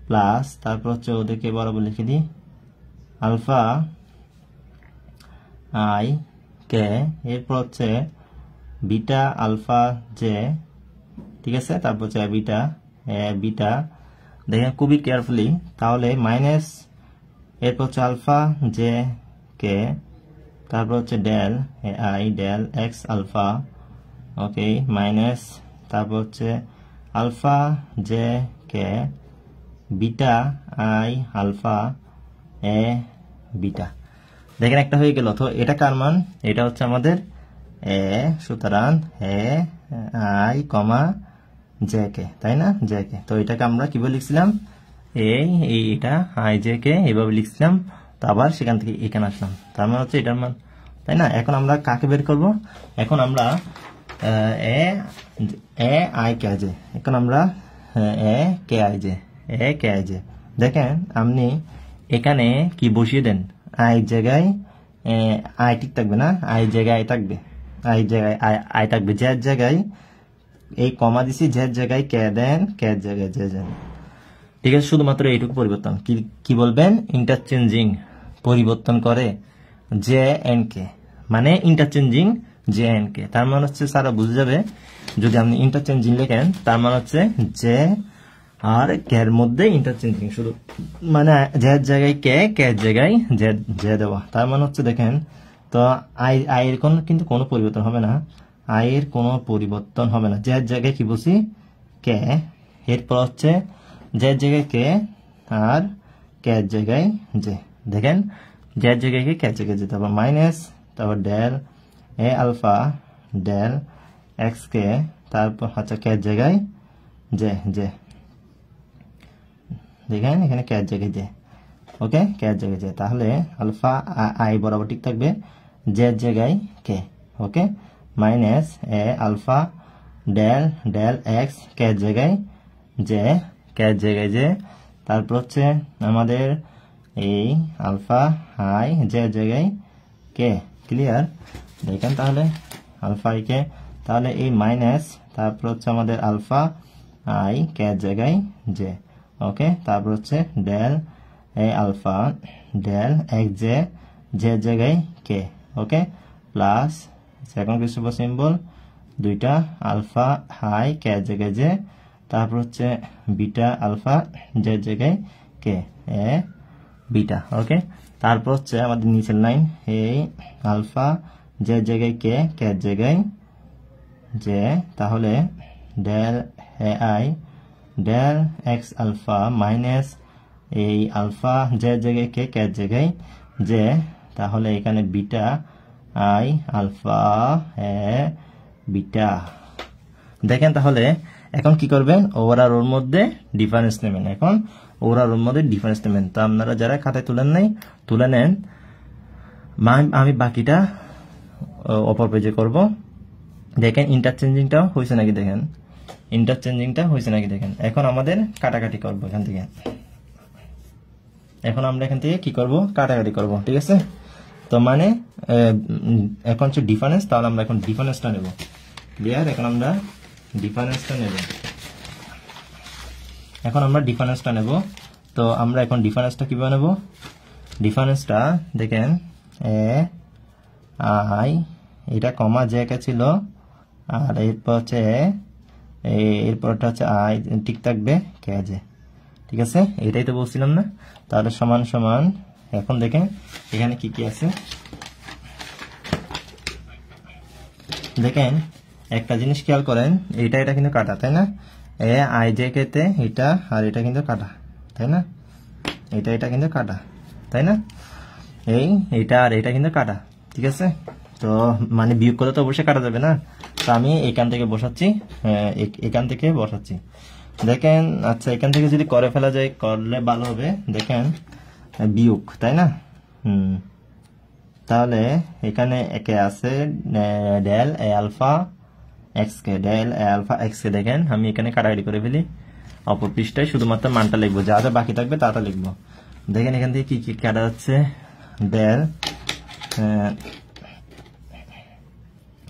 plus, তারপর হচ্ছে ওদেরকে বরাবর লিখে দিই আলফা আই কে, এরপর হচ্ছে বিটা আলফা জে, ঠিক আছে, তারপর হচ্ছে বিটা বিটা। দেখেন খুবই কেয়ারফুলি, তাহলে মাইনাস এরপর হচ্ছে আলফা জে কে, তারপর হচ্ছে del I del X alpha, okay, minus তারপর হচ্ছে alpha J K beta I alpha A beta. দেখেন একটা হয়ে গেল। তো এটা কার মান? এটা হচ্ছে আমাদের এ, সুতরাং A I comma J K, তাই না? J K. তো এটাকে আমরা কিভাবে লিখছিলাম? এটা আই জে কে এভাবে লিখছিলাম। তো আবার সেখান থেকে এখানে আসলাম, তার মানে হচ্ছে এটার মান, তাই না? এখন আমরা কাকে বের করব? এখন আমরা এ আই কে জে, এখন আমরা এ কে আই জে। দেখেন আপনি এখানে কি বসিয়ে দেন, আই জায়গায় আই ঠিক থাকবে না, আই জায়গায় আই থাকবে, আই জায়গায় আই থাকবে, জের জায়গায় এই কমা দিছি, জের জায়গায় কে দেন, কে জায়গায় জে দেন, ঠিক আছে? শুধুমাত্র এইটুকু পরিবর্তন। কি বলবেন? ইন্টারচেঞ্জিং, পরিবর্তন করে জে এন কে, মানে ইন্টারচেঞ্জিং জে এন কে। তার মানে হচ্ছে সারা বুঝে যাবে যদি আপনি ইন্টারচেঞ্জিং লেখেন, তার মানে হচ্ছে জে আর কে এর মধ্যে ইন্টারচেঞ্জিং, শুধু মানে জের জায়গায় কে, কে জায়গায় জে দেওয়া। তার মানে হচ্ছে দেখেন, তো আই এর কিন্তু কোনো পরিবর্তন হবে না, আই এর কোনো পরিবর্তন হবে না। জের জায়গায় কি বসি? কে, এরপর হচ্ছে জের জায়গায় কে আর কে জায়গায় জে। দেখেন জের জায়গায় কে, কে জায়গায় জে, তারপর মাইনাস, তারপর del A alpha del x কে, তারপর হচ্ছে কে জায়গায় জে। দেখেন এখানে কে জায়গায় জে, ওকে, কে জায়গায় জে। তাহলে আলফা আই বরাবর ঠিক থাকবে, জের জায়গায় k, okay, minus A alpha del del x কে জায়গায় জে, কে জায়গায় জে, তারপর হচ্ছে আমাদের এই আলফা আই জে জায়গায় কে, ক্লিয়ার? দেখেন তাহলে আলফা আই কে, তাহলে এই মাইনাস, তারপর হচ্ছে আমাদের আলফা আই কে জায়গায় জে, ওকে, তারপর হচ্ছে del A alpha del x j, j জায়গায় k, okay, plus second Christoffel symbol দুইটা আলফা আই কে জায়গায় জে, তারপর হচ্ছে বিটা আলফা জে জায়গায় কে এ বিটা, ওকে। তারপর হচ্ছে আমাদের নিচের লাইন এই আলফা জে জায়গায় কে, কে জায়গায় জে, তাহলে del A I del X alpha minus এই আলফা জে জায়গায় কে, কে জায়গায় জে, তাহলে এখানে beta I alpha A beta. দেখেন তাহলে এখন কি করবেন? ওর আর ওর মধ্যে ডিফারেন্স নেবেন। এখন ওর আর ওর মধ্যে ডিফারেন্স নেবেন। তো আপনারা যারা খাতায় তুলে নেন, আমি বাকিটা অপর পেজে করব। দেখেন ইন্টারচেঞ্জিংটা হয়েছে নাকি, দেখেন ইন্টারচেঞ্জিংটা হয়েছে নাকি দেখেন। এখন আমাদের কাটাকাটি করবো এখান থেকে, এখন আমরা এখান থেকে কি করব? কাটাকাটি করব, ঠিক আছে? তো মানে এখন হচ্ছে ডিফারেন্স, তাহলে আমরা এখন ডিফারেন্সটা নেব, ক্লিয়ার? এখন আমরা ডিফারেন্সটা নেব। তো আমরা এখন ডিফারেন্সটা কিভাবে নেব? ডিফারেন্সটা দেখেন আই, এটা কমা জে কে ছিল, আর এরপর হচ্ছে এরপরটা হচ্ছে আই ঠিক থাকবে কে জে। ঠিক আছে, এটাই তো বলছিলাম না। তাহলে সমান সমান, এখন দেখেন এখানে কি কি আছে। দেখেন একটা জিনিস খেয়াল করেন, এটা কিন্তু কাটা, তাই না? এ আই জে কে তে এটা আর এটা কিন্তু কাটা, তাই না? এটা কিন্তু কাটা, তাই না? এইটা আর এটা কিন্তু কাটা। ঠিক আছে, তো মানে বিয়োগ করলে তো অবশ্যই কাটা যাবে না। তো আমি এখান থেকে বসাচ্ছি, এখান থেকে বসাচ্ছি। দেখেন, আচ্ছা এখান থেকে যদি করে ফেলা যায় করলে ভালো হবে। দেখেন বিয়োগ, তাই না? তাহলে এখানে একে আছে del A alpha x K, del A alpha x k. দেখেন আমি এখানে কাটাকাটি করে ফেলি, অপর পৃষ্ঠায় শুধুমাত্র মানটা লিখবো, যা যা বাকি থাকবে তাটা লিখবো। দেখেন এখান থেকে কি কি কাটা যাচ্ছে। Del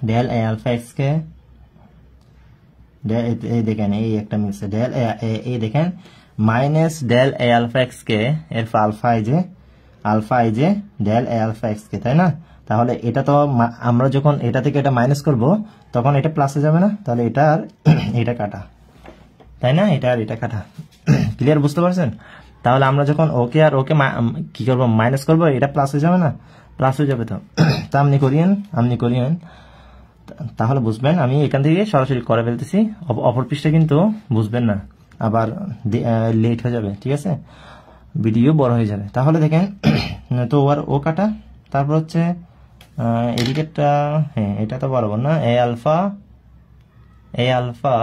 del A alpha x k, দেখেন এই একটা মিলছে, ডেল এ দেখেন minus del A alpha x k, এর alpha I j del A alpha x k, তাই না? তাহলে এটা তো আমরা যখন এটা থেকে এটা মাইনাস করব তখন এটা প্লাসে যাবে না, তাহলে এটা আর এটা কাটা, তাই না? এটা আর এটা কাটা। ক্লিয়ার, বুঝতে পারছেন? তাহলে আমরা যখন ওকে আর ওকে কি করবো, মাইনাস করবো, এটা প্লাস হয়ে যাবে না? প্লাস হয়ে যাবে। তো তা আপনি করিয়েন, তাহলে বুঝবেন। আমি এখান থেকে সরাসরি করে ফেলতেছি, অপর পৃষ্ঠা কিন্তু বুঝবেন না, আবার লেট হয়ে যাবে। ঠিক আছে, ভিডিও বড় হয়ে যাবে। তাহলে দেখেন তো ও কাটা, তারপর হচ্ছে এদিকেরটা, হ্যাঁ এটা তো বরাবর না, এ আলফা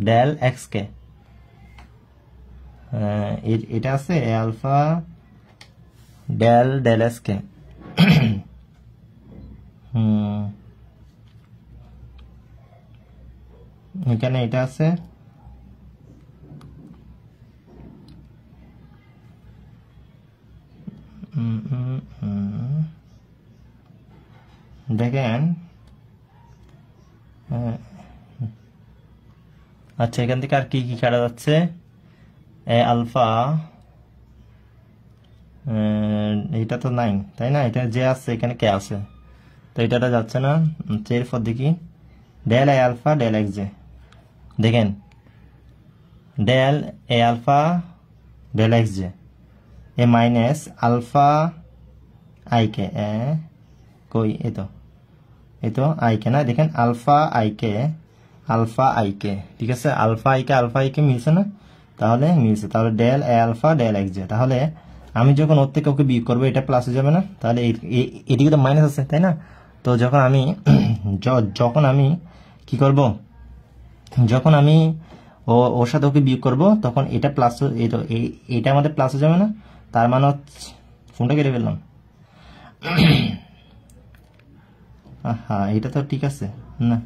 ডেল এক্স কে, এটা আছে এ আলফা ডেল এক্স কে। এখানে এটা আছে দেখেন, আচ্ছা এখান থেকে আর কি কি কাটা যাচ্ছে। এ আলফা, এটা তো নাই, তাই না? এটা যে আছে এখানে কে আছে, তো এটা যাচ্ছে না। এরপর দেখি del A alpha del x j. দেখেন del A alpha del x j, A minus alpha I k, কই এই তো আই কে না, দেখেন আলফা আই কে। ঠিক আছে, আলফা আই কে মিলছে না? তাহলে মিলছে, তাহলে del A alpha del x J. তাহলে আমি যখন ওর থেকে ওকে বিয়োগ করবো এটা প্লাস হয়ে যাবে না? তাহলে এদিকে তো মাইনাস আছে, তাই না? তো যখন আমি কি করব, যখন আমি ওর সাথে ওকে বিয়োগ করবো তখন এটা প্লাস, এটা আমাদের প্লাস হয়ে যাবে না? তার মানে ফোনটা কেটে ফেললাম। হ্যাঁ এটা তো ঠিক আছে না,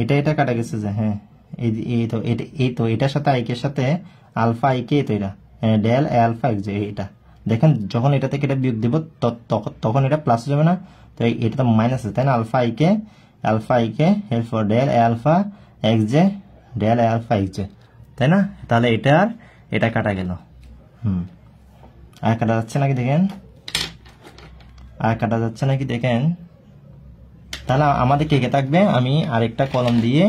এটা কাটা গেছে যে, হ্যাঁ এই তো এটার সাথে আইকের সাথে আলফা আইকে, তো এটা del A alpha x J. এটা দেখেন যখন এটা থেকে এটা বিয়োগ দিব তখন এটা প্লাস হয়ে যাবে না? তো এটা তো মাইনাস আছে, তাই না? আলফা আইকে এরপর del A alpha x j, del A alpha x J, তাই না? তাহলে এটা কাটা গেল। আর কাটা যাচ্ছে নাকি দেখেন, তাহলে আমাদের কে থাকবে, আমি আরেকটা কলম দিয়ে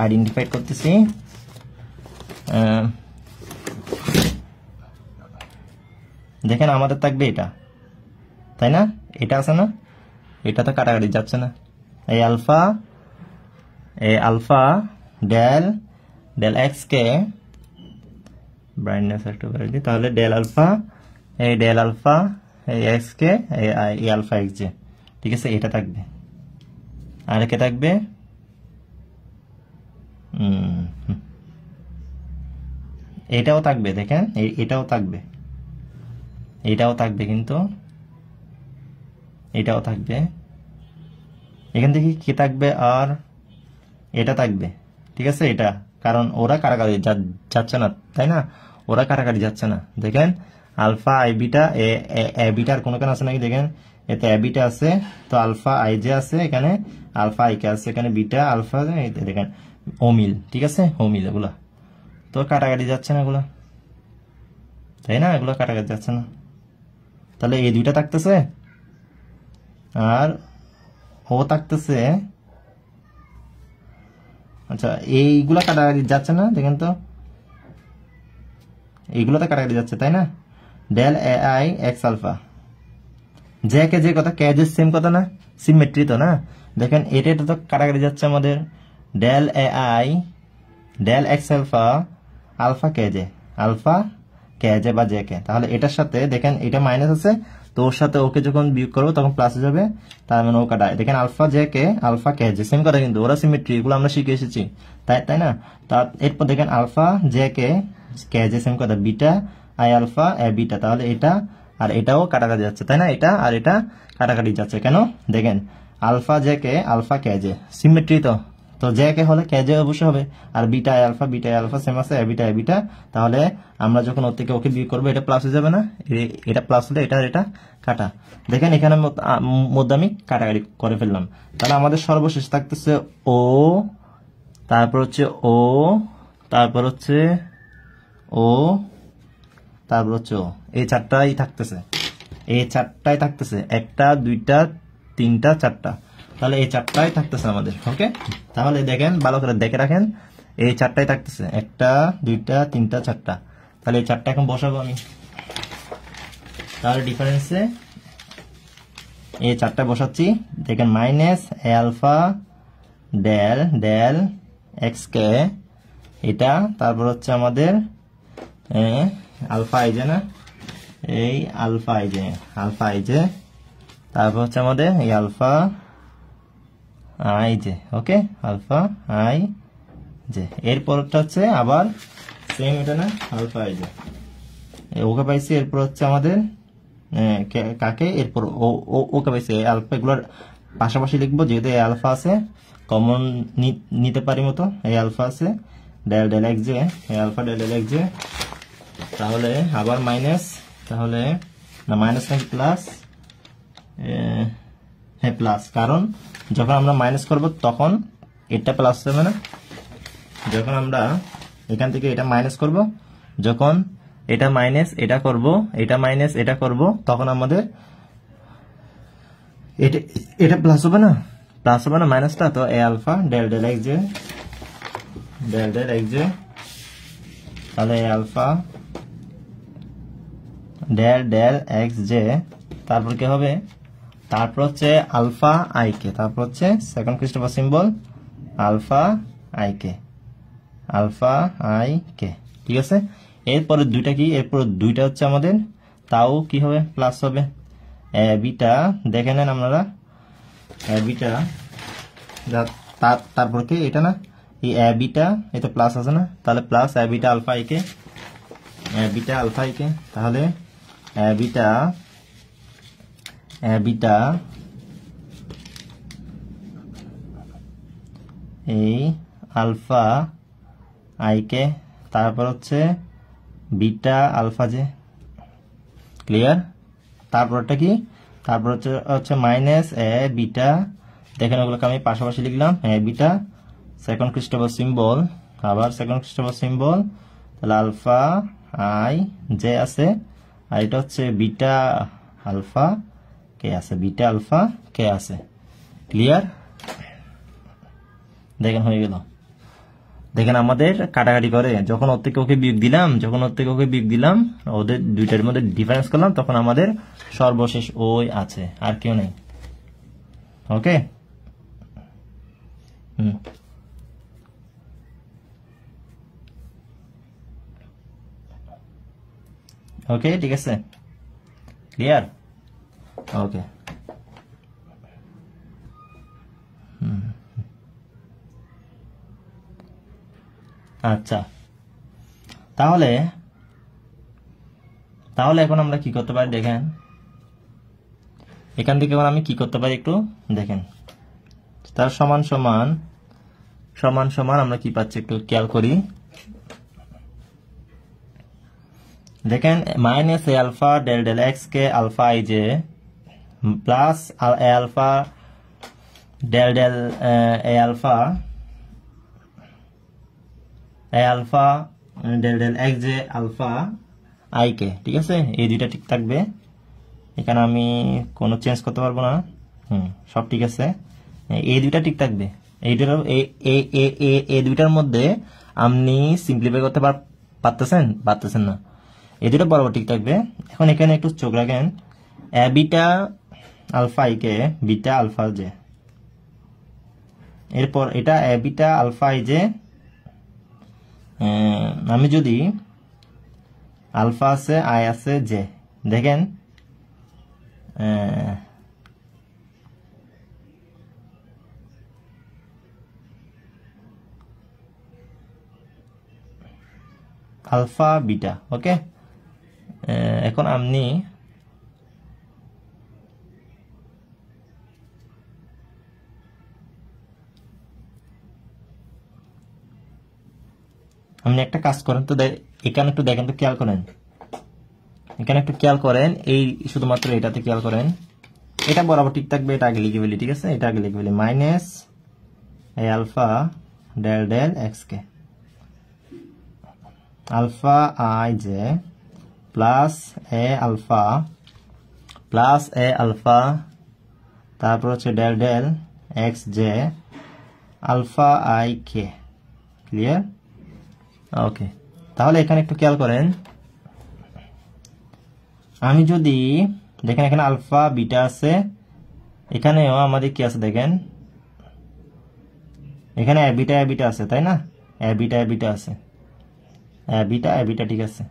আইডেন্টিফাই করতেছি। দেখেন আমাদের থাকবে এটা, তাই না? এটা আছে না? এটা তো কাটাকাটি যাচ্ছে না। এই আলফা ডেল এক্স কে, ব্রাইটনেস একটু করে দিই, তাহলে ডেল আলফা এই এক্স কে এই আলফা এক্স জে। ঠিক আছে, এটা থাকবে। আর কে থাকবে, এটাও থাকবে। দেখেন এটাও থাকবে কিন্তু এটাও থাকবে। এখান থেকে কি থাকবে, আর এটা থাকবে। ঠিক আছে, এটা কারণ ওরা কারাকারি যাচ্ছে না, তাই না? ওরা কারাকারি যাচ্ছে না। দেখেন আলফা আই বিটা এ বিটার কোনো কেন আছে নাকি? দেখেন এতে এ বিটা আছে, তো আলফা আই জে আছে, এখানে আলফা আই কে আছে, এখানে বিটা আলফা, দেখেন অমিল। ঠিক আছে, অমিল এগুলা তো কাটাকাটি যাচ্ছে না এগুলা, তাই না? এগুলো কাটাকাটি যাচ্ছে না। তাহলে এই দুইটা থাকতেছে আর ও থাকতেছে। আচ্ছা এইগুলা কাটাকাটি যাচ্ছে না, দেখেন তো এইগুলো তো কাটাকাটি যাচ্ছে তাই না। Del A I X alpha, যে কে যে কথা, কে যে সেম কথা না, সিমেট্রি তো না। দেখেন এটা তো কাটাকাটি যাচ্ছে আমাদের, del A I del X alpha alpha K J বা জে কে। তাহলে এটার সাথে দেখেন এটা মাইনাস আছে, তো ওর সাথে ওকে যখন বিয়োগ করবো তখন প্লাস হয়ে যাবে, তার মানে ও কাটায়। দেখেন alpha J K alpha K J same কথা, কিন্তু ওরা সিমেট্রি, এগুলো আমরা শিখে এসেছি তাই না। তার এরপর দেখেন alpha J k J same কথা, beta I alpha A beta. তাহলে এটা আর এটাও কাটাকাটি যাচ্ছে তাই না, এটা আর এটা কাটাকাটি যাচ্ছে কেন, দেখেন alpha J K alpha K J symmetry তো, তো জে কে হলে কে জে অবশ্যই হবে, আর বিটা আই আলফা সেম আছে, এ বিটা। তাহলে আমরা যখন ওর থেকে ওকে বিয়োগ করবো এটা প্লাস হয়ে যাবে না, এটা প্লাস হলে এটা কাটা। দেখেন এখানে মধ্যে আমি কাটাকাটি করে ফেললাম। তাহলে আমাদের সর্বশেষ থাকতেছে ও, তারপর হচ্ছে ও, তারপর হচ্ছে ও, তারপর হচ্ছে ও, এই চারটাই থাকতেছে, একটা দুইটা তিনটা চারটা, তাহলে এই চারটাই থাকতেছে আমাদের। ওকে, তাহলে দেখেন ভালো করে দেখে রাখেন, এই চারটাই থাকতেছে, একটা দুইটা তিনটা চারটা। তাহলে এই চারটা এখন বসাবো আমি। তাহলে ডিফারেন্সে এই চারটা বসাচ্ছি। দেখেন minus A alpha del x কে, এটা তারপর হচ্ছে আমাদের আলফা আই জে না, এই আলফা আই জে, তারপর হচ্ছে আমাদের এই alpha I j. Okay, alpha I j. এরপরটা হচ্ছে আবার সেম এটা না, আলফা আই জে, ওকে পাইছি। এরপর হচ্ছে আমাদের কাকে, এরপর ওকে পাইছি। আলফা এগুলোর পাশাপাশি লিখবো, যেহেতু এই আলফা আছে কমন নিতে পারি মতো, এই আলফা আছে ডেল এক্স জে, এই আলফা ডেল এক্স জে। তাহলে আবার মাইনাস, তাহলে না মাইনাস নাকি প্লাস, হ্যাঁ প্লাস, কারণ যখন আমরা মাইনাস করব তখন এটা প্লাস হবে না, যখন আমরা এখান থেকে এটা মাইনাস করব, যখন এটা মাইনাস এটা করব, এটা মাইনাস এটা করব, তখন আমাদের এটা প্লাস হবে না, মাইনাসটা। তো এ আলফা ডেল এক্স জে, তাহলে এ আলফা ডেল এক্স জে, তারপর কি হবে, তারপর হচ্ছে আলফা আই কে, তারপর হচ্ছে second Christoffel symbol alpha I k, ঠিক আছে। এরপরে দুইটা কি, এরপর দুইটা হচ্ছে আমাদের তাও কি হবে, প্লাস হবে। বিটা দেখে নেন আপনারা, বিটা তারপর কি এটা না, এই বিটা এটা প্লাস আছে না, তাহলে plus beta alpha I K, তাহলে বিটা এই আলফা আই কে, তারপর হচ্ছে বিটা আলফা জে, ক্লিয়ার। তারপরটা কি, তারপর হচ্ছে মাইনাস এ বিটা, দেখেন ওগুলোকে আমি পাশাপাশি লিখলাম, এ বিটা সেকেন্ড ক্রিস্টোফার সিম্বল, আবার সেকেন্ড ক্রিস্টোফার সিম্বল, তাহলে আলফা আই জে আছে, আর এটা হচ্ছে বিটা আলফা কে আছে, ক্লিয়ার। দেখেন হয়ে গেল। দেখেন আমাদের কাটাকাটি করে, যখন ওর থেকে ওকে বিয়োগ দিলাম, ওদের দুইটার মধ্যে ডিফারেন্স করলাম, তখন আমাদের সর্বশেষ ওই আছে, আর কেউ নেই। ওকে, ওকে, ঠিক আছে, ক্লিয়ার। ওকে, আচ্ছা, তাহলে এখন আমরা কি করতে পারি দেখেন, এখান থেকে এখন আমি কি করতে পারি একটু দেখেন। তার সমান সমান আমরা কি পাচ্ছি একটু খেয়াল করি। দেখেন minus A alpha del x k alpha I j plus A alpha del A alpha del x j alpha I k, ঠিক আছে, এই দুইটা ঠিক থাকবে, এখানে আমি কোনো চেঞ্জ করতে পারবো না। সব ঠিক আছে, এই দুইটা ঠিক থাকবে। এই দুইটার মধ্যে আপনি সিম্পলিফাই করতে পারতেছেন না, এই দুটো বরাবর ঠিক থাকবে। এখন এখানে একটু চোখ রাখেন, beta alpha i K beta alpha J, এরপর এটা বিটা আলফা i জে, আমি যদি আলফা আছে i আছে জে, দেখেন আলফা বিটা, ওকে। এখন আপনি একটা কাজ করেন তো, এখানে একটু দেখেন তো, খেয়াল করেন, এখানে একটু খেয়াল করেন, এই শুধুমাত্র এটাতে খেয়াল করেন, এটা বরাবর ঠিক থাকবে, এটা আগে লিখে ফেলি, ঠিক আছে, এটা আগে লিখে ফেলি, minus A alpha del del x k alpha i j plus A alpha তারপর হচ্ছে del del x j alpha i কে, ক্লিয়ার? ওকে, তাহলে এখানে একটু খেয়াল করেন, আমি যদি দেখেন এখানে আলফা বিটা আছে, এখানেও আমাদের কি আছে দেখেন, এখানে এ বিটা আছে, তাই না? এ বিটা আছে, এ বিটা ঠিক আছে।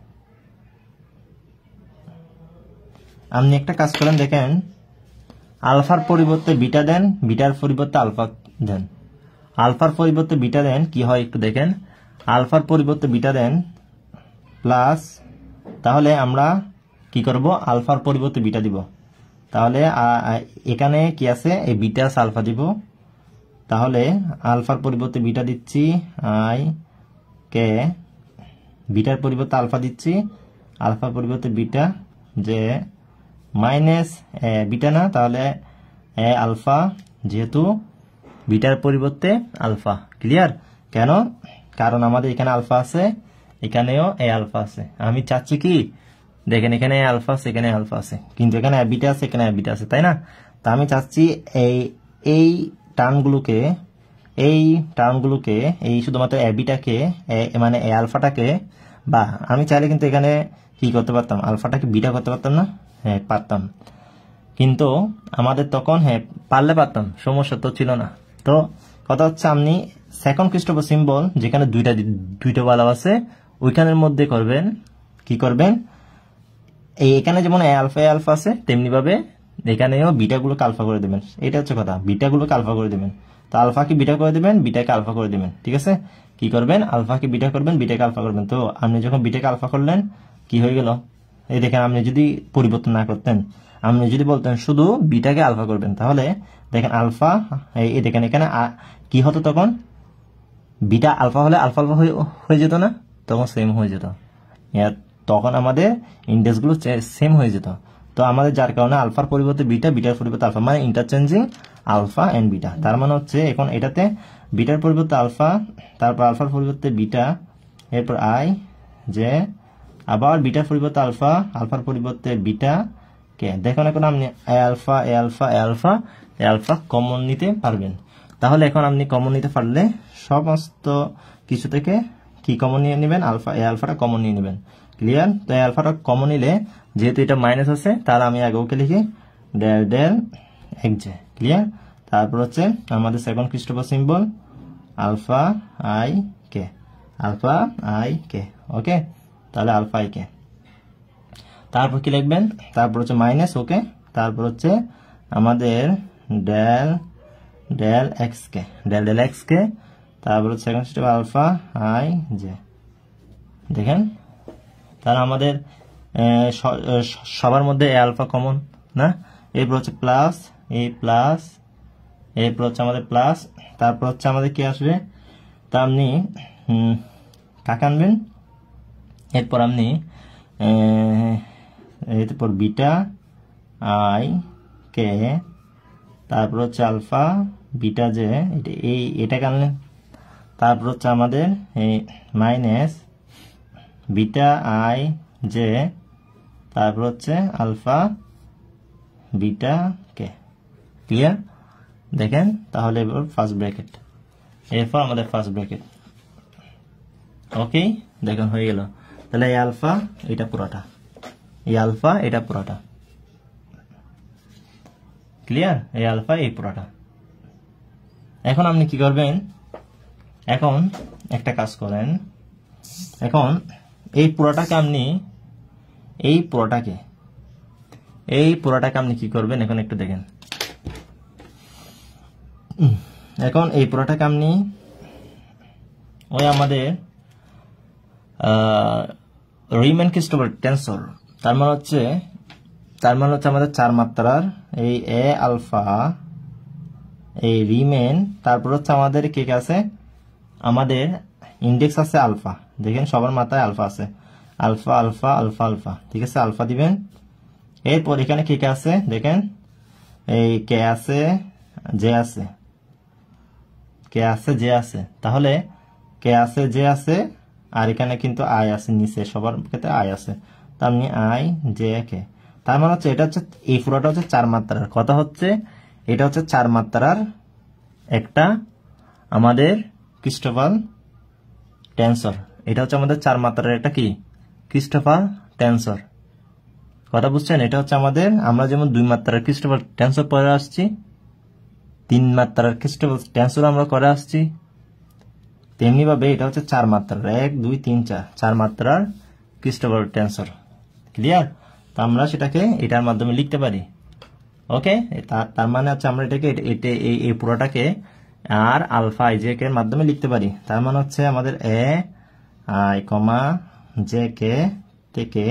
আপনি একটা কাজ করেন, দেখেন আলফার পরিবর্তে বিটা দেন, বিটার পরিবর্তে আলফা দেন, আলফার পরিবর্তে বিটা দেন, কি হয় একটু দেখেন, আলফার পরিবর্তে বিটা দেন প্লাস, তাহলে আমরা কি করব, আলফার পরিবর্তে বিটা দিব, তাহলে এখানে কি আছে, এই বিটা আছে, আলফা দিব, তাহলে আলফার পরিবর্তে বিটা দিচ্ছি i কে, বিটার পরিবর্তে আলফা দিচ্ছি, আলফার পরিবর্তে বিটা যে মাইনাস বিটা না, তাহলে এ আলফা, যেহেতু বিটার পরিবর্তে আলফা, ক্লিয়ার? কেন? কারণ আমাদের এখানে আলফা আছে, এখানেও এ আলফা আছে, আমি চাচ্ছি কি দেখেন এখানে আলফা আছে, এখানে আলফা আছে, কিন্তু এখানে বিটা আছে, এখানে বিটা আছে, তাই না? তা আমি চাচ্ছি এই টার্মগুলোকে এই শুধুমাত্র বিটাকে, মানে এ আলফাটাকে, বা আমি চাইলে কিন্তু এখানে কি করতে পারতাম, আলফাটাকে বিটা করতে পারতাম না? হ্যাঁ পারতাম, কিন্তু আমাদের তখন পারলে পারতাম, সমস্যা তো ছিল না। তো কথা হচ্ছে, আপনি সেকেন্ড ক্রিস্টোফার সিম্বল যেখানে দুইটা বালা আছে, ওইখানের মধ্যে করবেন, কি করবেন, এখানে যেমন এ আলফা আছে, তেমনি ভাবে এখানেও বিটাগুলোকে আলফা করে দেবেন, এটা হচ্ছে কথা, বিটাগুলোকে আলফা করে দেবেন। তো আলফাকে বিটা করে দেবেন, বিটাকে আলফা করে দেবেন, ঠিক আছে? কি করবেন, আলফাকে বিটা করবেন, বিটাকে আলফা করবেন। তো আপনি যখন বিটাকে আলফা করলেন, কি হয়ে গেল, এই দেখেন, আপনি যদি পরিবর্তন না করতেন, আপনি যদি বলতেন শুধু বিটাকে আলফা করবেন, তাহলে দেখেন আলফা, এই দেখেন এখানে কি হতো, তখন বিটা আলফা হলে আলফা আলফা হয়ে যেত না, তখন সেম হয়ে যেত, তখন আমাদের ইন্ডেক্সগুলো সেম হয়ে যেত। তো আমাদের যার কারণে আলফার পরিবর্তে বিটা, বিটার পরিবর্তে আলফা, মানে ইন্টারচেঞ্জিং আলফা এন্ড বিটা। তার মানে হচ্ছে এখন এটাতে বিটার পরিবর্তে আলফা, তারপর আলফার পরিবর্তে বিটা, এরপর i যে আবার বিটার পরিবর্তে আলফা, আলফার পরিবর্তে বিটা কে। দেখুন এখন আপনি এ আলফা কমন নিতে পারবেন। তাহলে এখন আপনি কমন নিতে পারলে সমস্ত কিছু থেকে কি কমন নিয়ে নেবেন, এ আলফাটা কমন নিয়ে নেবেন, ক্লিয়ার? তো এ আলফাটা কমন নিলে, যেহেতু এটা মাইনাস আছে, তাহলে আমি আগে ওকে লিখি del del x J, clear? তারপর হচ্ছে আমাদের second Christoffel symbol alpha i K, okay. তাহলে আলফা i কে, তারপর কি লিখবেন, তারপর হচ্ছে মাইনাস, ওকে, তারপর হচ্ছে আমাদের ডেল ডেল এক্স কে, তারপর হচ্ছে second step alpha i J. দেখেন, তাহলে আমাদের সবার মধ্যে এ আলফা কমন না, এরপর হচ্ছে প্লাস, এরপর হচ্ছে আমাদের প্লাস, তারপর হচ্ছে আমাদের কি আসবে, তা আপনি কাকে আনবেন, এরপর আপনি এরপর বিটা i কে, তারপর হচ্ছে আলফা বিটা জে, এটাকে আনলেন, তারপর হচ্ছে আমাদের এই মাইনাস বিটা i জে, তারপর হচ্ছে আলফা বিটা কে। ক্লিয়ার? দেখেন তাহলে এবার ফার্স্ট ব্র্যাকেট, এরপর আমাদের ফার্স্ট ব্র্যাকেট। ওকে, দেখেন হয়ে গেল। তাহলে এই আলফা এটা পুরোটা, এই আলফা এটা পুরোটা। ক্লিয়ার? এই আলফা এই পুরোটা। এখন আপনি কি করবেন, এখন একটা কাজ করেন, এখন এই পুরোটাকে আপনি এই পুরোটাকে আপনি কি করবেন, এখন একটু দেখেন। এখন এই পুরোটাকে আপনি ওই আমাদের রিমেন ক্রিস্টোফার টেন্সর, তার মানে হচ্ছে আমাদের 4 মাত্রার এই এ আলফা, এই রিমেন, তারপর হচ্ছে আমাদের কে আছে, আমাদের ইন্ডেক্স আছে আলফা। দেখেন সবার মাথায় আলফা আছে, আলফা আলফা আলফা আলফা। ঠিক আছে, আলফা দিবেন। এরপর এখানে কে আছে দেখেন, এই কে আছে, জে আছে, কে আছে, জে আছে। তাহলে কে আছে, জে আছে, আর এখানে কিন্তু আই আছে, নিচে সবার ক্ষেত্রে আই আছে। তো আপনি আই জে কে, তার মানে হচ্ছে এটা হচ্ছে এই পুরোটা হচ্ছে 4 মাত্রার কথা হচ্ছে, এটা হচ্ছে 4 মাত্রার একটা আমাদের ক্রিস্টোফার টেন্সর। এটা হচ্ছে আমাদের 4 মাত্রার একটা কি ক্রিস্টোফার টেন্সর। কথা বুঝছেন? এটা হচ্ছে আমাদের, আমরা যেমন 2 মাত্রার ক্রিস্টোফার টেন্সর পড়ে আসছি, 3 মাত্রার ক্রিস্টোফার টেন্সর আমরা করে আসছি, তেমনি ভাবে এটা হচ্ছে 4 মাত্রার, 1 2 3 4 4 মাত্রার ক্রিস্টোফার টেন্সর। ক্লিয়ার? তো আমরা সেটাকে এটার মাধ্যমে লিখতে পারি। ওকে, তার মানে হচ্ছে আমরা এটাকে এই পুরোটাকে আর আলফা আই জে কে এর মাধ্যমে লিখতে পারি। তার মানে হচ্ছে আমাদের A I comma J K থেকে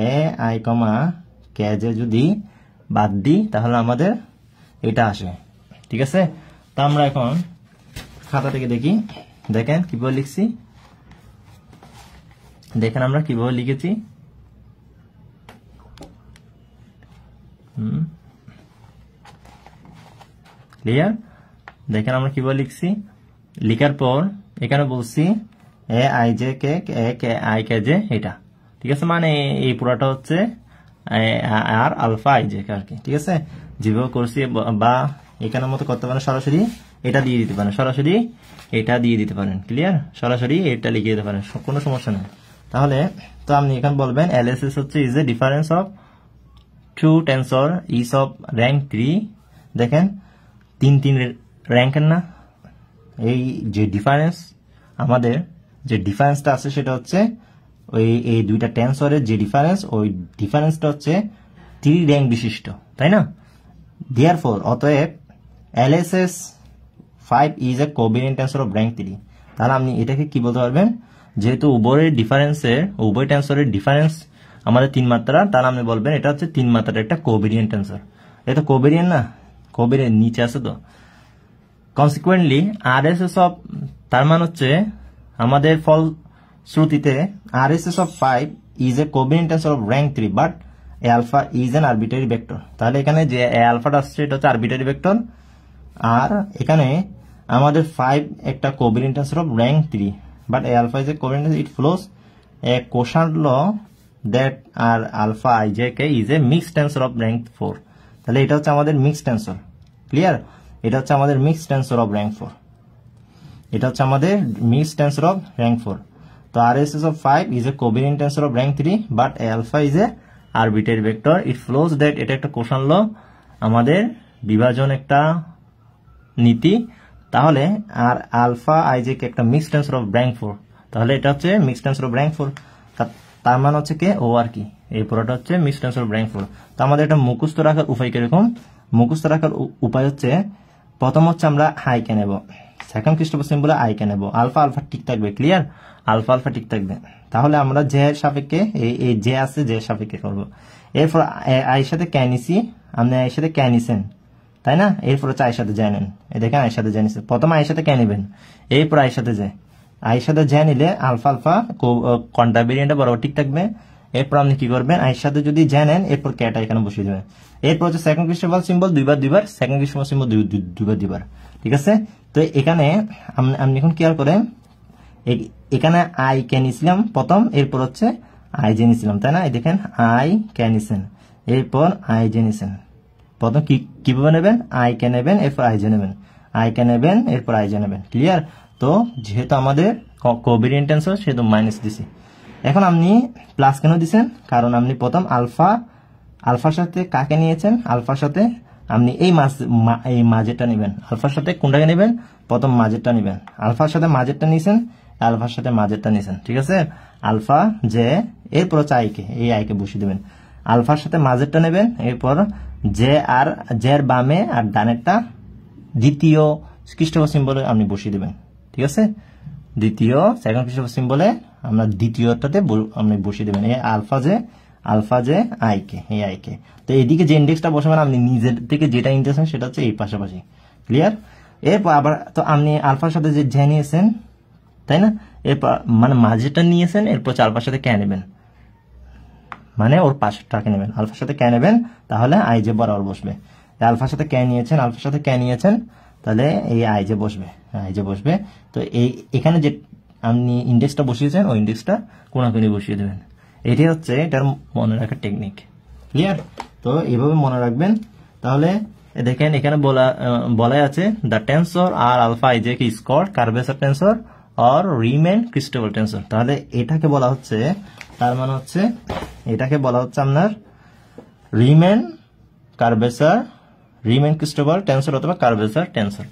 A I comma K J যদি বাদ দিই তাহলে আমাদের এটা আসে। ঠিক আছে, তা আমরা এখন খাতা থেকে দেখি, দেখেন কিভাবে লিখছি, দেখেন আমরা কিভাবে লিখেছি। ক্লিয়ার? দেখেন আমরা কিভাবে লিখছি, লিখার পর এখানে বলছি A I J K I K J, এটা ঠিক আছে, মানে এই পুরাটা হচ্ছে আর আলফা আই জে কে আর কি। ঠিক আছে, যেভাবে করছি, বা এখানের মতো করতে পারেন, সরাসরি এটা দিয়ে দিতে পারেন, সরাসরি এটা দিয়ে দিতে পারেন। ক্লিয়ার? সরাসরি এটা লিখে দিতে পারেন, কোনো সমস্যা নেই। তাহলে তো আপনি এখানে বলবেন এলএসএস হচ্ছে is a difference of 2 tensor is of rank 3। দেখেন 3 র্যাঙ্কের না, এই যে ডিফারেন্স, আমাদের যে ডিফারেন্সটা আছে সেটা হচ্ছে ওই এই দুইটা টেন্সরের যে ডিফারেন্স, ওই ডিফারেন্সটা হচ্ছে 3 র্যাঙ্ক বিশিষ্ট, তাই না? দেয়ারফর অতএব ELSS 5 is a covariant tensor of rank 3। তাহলে আপনি এটাকে কি বলতে পারবেন, যেহেতু উভয় টেন্সরের ডিফারেন্স আমাদের 3 মাত্রা, তাহলে আপনি বলবেন এটা হচ্ছে 3 মাত্রার একটা কোভেরিয়েন্ট টেন্সর। এটা কোভেরিয়েন্ট না, কোভেরিয়েন্ট নিচে আছে তো। কনসিকুয়েন্টলি আরএসএস অফ, তার মানে হচ্ছে আমাদের ফলশ্রুতিতে RSS of 5 is a covariant tensor of rank 3 but A alpha is an arbitrary vector. তাহলে এখানে যে এ আলফাটা আসছে এটা হচ্ছে আরবিটারি ভেক্টর, আর এখানে আমাদের 5 একটা covariant tensor of rank 3 but A alpha is a covariant, it follows a quotient law that R alpha I J k is a mixed tensor of rank 4। তাহলে এটা হচ্ছে আমাদের মিক্সড টেন্সর। ক্লিয়ার? এটা হচ্ছে আমাদের মিক্সড টেন্সর অফ র্যাঙ্ক 4, এটা হচ্ছে আমাদের মিক্সড টেন্সর অফ র্যাঙ্ক 4। তো RSS of 5 is a covariant tensor of rank 3 but A alpha is a arbitrary vector, it flows that, এটা একটা কোশান ল, আমাদের বিভাজন একটা নীতি। তাহলে আর আলফা আই জে কে একটা মিক্সড টেন্সর অফ র্যাঙ্ক 4, তাহলে এটা হচ্ছে মিক্সড টেন্সর অফ র্যাঙ্ক 4। তার মানে হচ্ছে কে ও আর কি, এই পুরোটা হচ্ছে মিক্সড টেন্সর অফ র্যাঙ্ক 4। তো আমাদের এটা মুখস্থ রাখার উপায় কিরকম? মুখস্থ রাখার উপায় হচ্ছে, প্রথম হচ্ছে আমরা আই কে নেব, সেকেন্ড ক্রিস্টোফার সিম্বলে আই কে নেব, আলফা আলফা ঠিক থাকবে। ক্লিয়ার? আলফা আলফা ঠিক থাকবে। তাহলে আমরা জে এর সাপেক্ষে, এই জে আছে জে এর সাপেক্ষে করবো। এরপর আইয়ের সাথে কে নিছি, আপনি আইয়ের সাথে কে নিছেন, তাই না? এরপর হচ্ছে আইয়ের সাথে জে নেন, দেখেন আইয়ের সাথে জে নিছেন, প্রথম আইয়ের সাথে কে নেবেন, এরপর আইয়ের সাথে জে। আইয়ের সাথে জে নিলে আলফা আলফা কন্ট্রাভেরিয়েন্টটা বরাবর ঠিক থাকবে। এরপর আপনি কি করবেন, আইয়ের সাথে যদি জে নেন, এরপর কেটা এখানে বসিয়ে দেবেন। এরপর হচ্ছে সেকেন্ড ক্রিস্টোফার সিম্বল দুইবার, সেকেন্ড ক্রিস্টোফার সিম্বল দুইবার। ঠিক আছে? তো এখানে আপনি এখন খেয়াল করেন, এখানে আই কে নিছিলাম প্রথম, এরপর হচ্ছে আই জে নিছিলাম, তাই না? দেখেন আই কে নিছেন, এরপর আই জে নিছেন। প্রথম কিভাবে নেবেন, আই কে নেবেন, এরপর আইজে নেবেন, আই কে নেবেন, এরপর আইজে নেবেন। ক্লিয়ার? তো যেহেতু আমাদের কোভেরিয়েন্ট টেন্সর সেহেতু মাইনাস দিছি। এখন আপনি প্লাস কেন দিচ্ছেন? কারণ আপনি প্রথম আলফার সাথে কাকে নিয়েছেন, আলফার সাথে আপনি এই মাঝেরটা নেবেন। আলফার সাথে কোনটাকে নেবেন? প্রথম মাঝেরটা নেবেন। আলফার সাথে মাঝেরটা নিয়েছেন, আলফার সাথে মাঝেরটা নিয়েছেন। ঠিক আছে? আলফা যে, এরপর হচ্ছে আইকে, এই আইকে বসিয়ে দেবেন। আলফার সাথে মাঝেরটা নেবেন, এরপর জের বামে আর ডানেরটা দ্বিতীয় খ্রিস্টফ সিম্বলে আপনি বসিয়ে দেবেন। ঠিক আছে? দ্বিতীয় সেকেন্ড খ্রিস্টফ সিম্বলে আমরা দ্বিতীয়টাতে আপনি বসিয়ে দেবেন। এই আলফা যে আইকে, এই আইকে। তো এইদিকে যে ইন্ডেক্সটা বসাবেন, আপনি নিজের থেকে যেটা ইন্ডেক্স সেটা হচ্ছে এই পাশাপাশি। ক্লিয়ার? এরপর আবার তো আপনি আলফার সাথে যে নিয়েছেন, তাই না? এরপর মানে মাঝেটা নিয়েছেন, এরপর আলফার সাথে কে নেবেন, মানে ওর পাশেরটাকে নেবেন। আলফার সাথে কে নেবেন, তাহলে আই যে বরাবর বসবে। আলফার সাথে কে নিয়েছেন, আলফার সাথে কে নিয়েছেন, তাহলে এই আই যে বসবে। তো এখানে যে আপনি ইন্ডেক্সটা বসিয়েছেন, ওই ইন্ডেক্সটা কোনাকুনি বসিয়ে দেবেন। এটাই হচ্ছে এটার মনে রাখার টেকনিক। ক্লিয়ার? তো এইভাবে মনে রাখবেন। তাহলে দেখেন এখানে বলা আছে the tensor R alpha I j k square curvature tensor or Riemann Christoffel tensor. তাহলে এটাকে বলা হচ্ছে, তার মানে হচ্ছে এটাকে বলা হচ্ছে আপনার রিমেন ক্রিস্টেবল টেন্সর অথবা কার্ভেচার টেন্সর।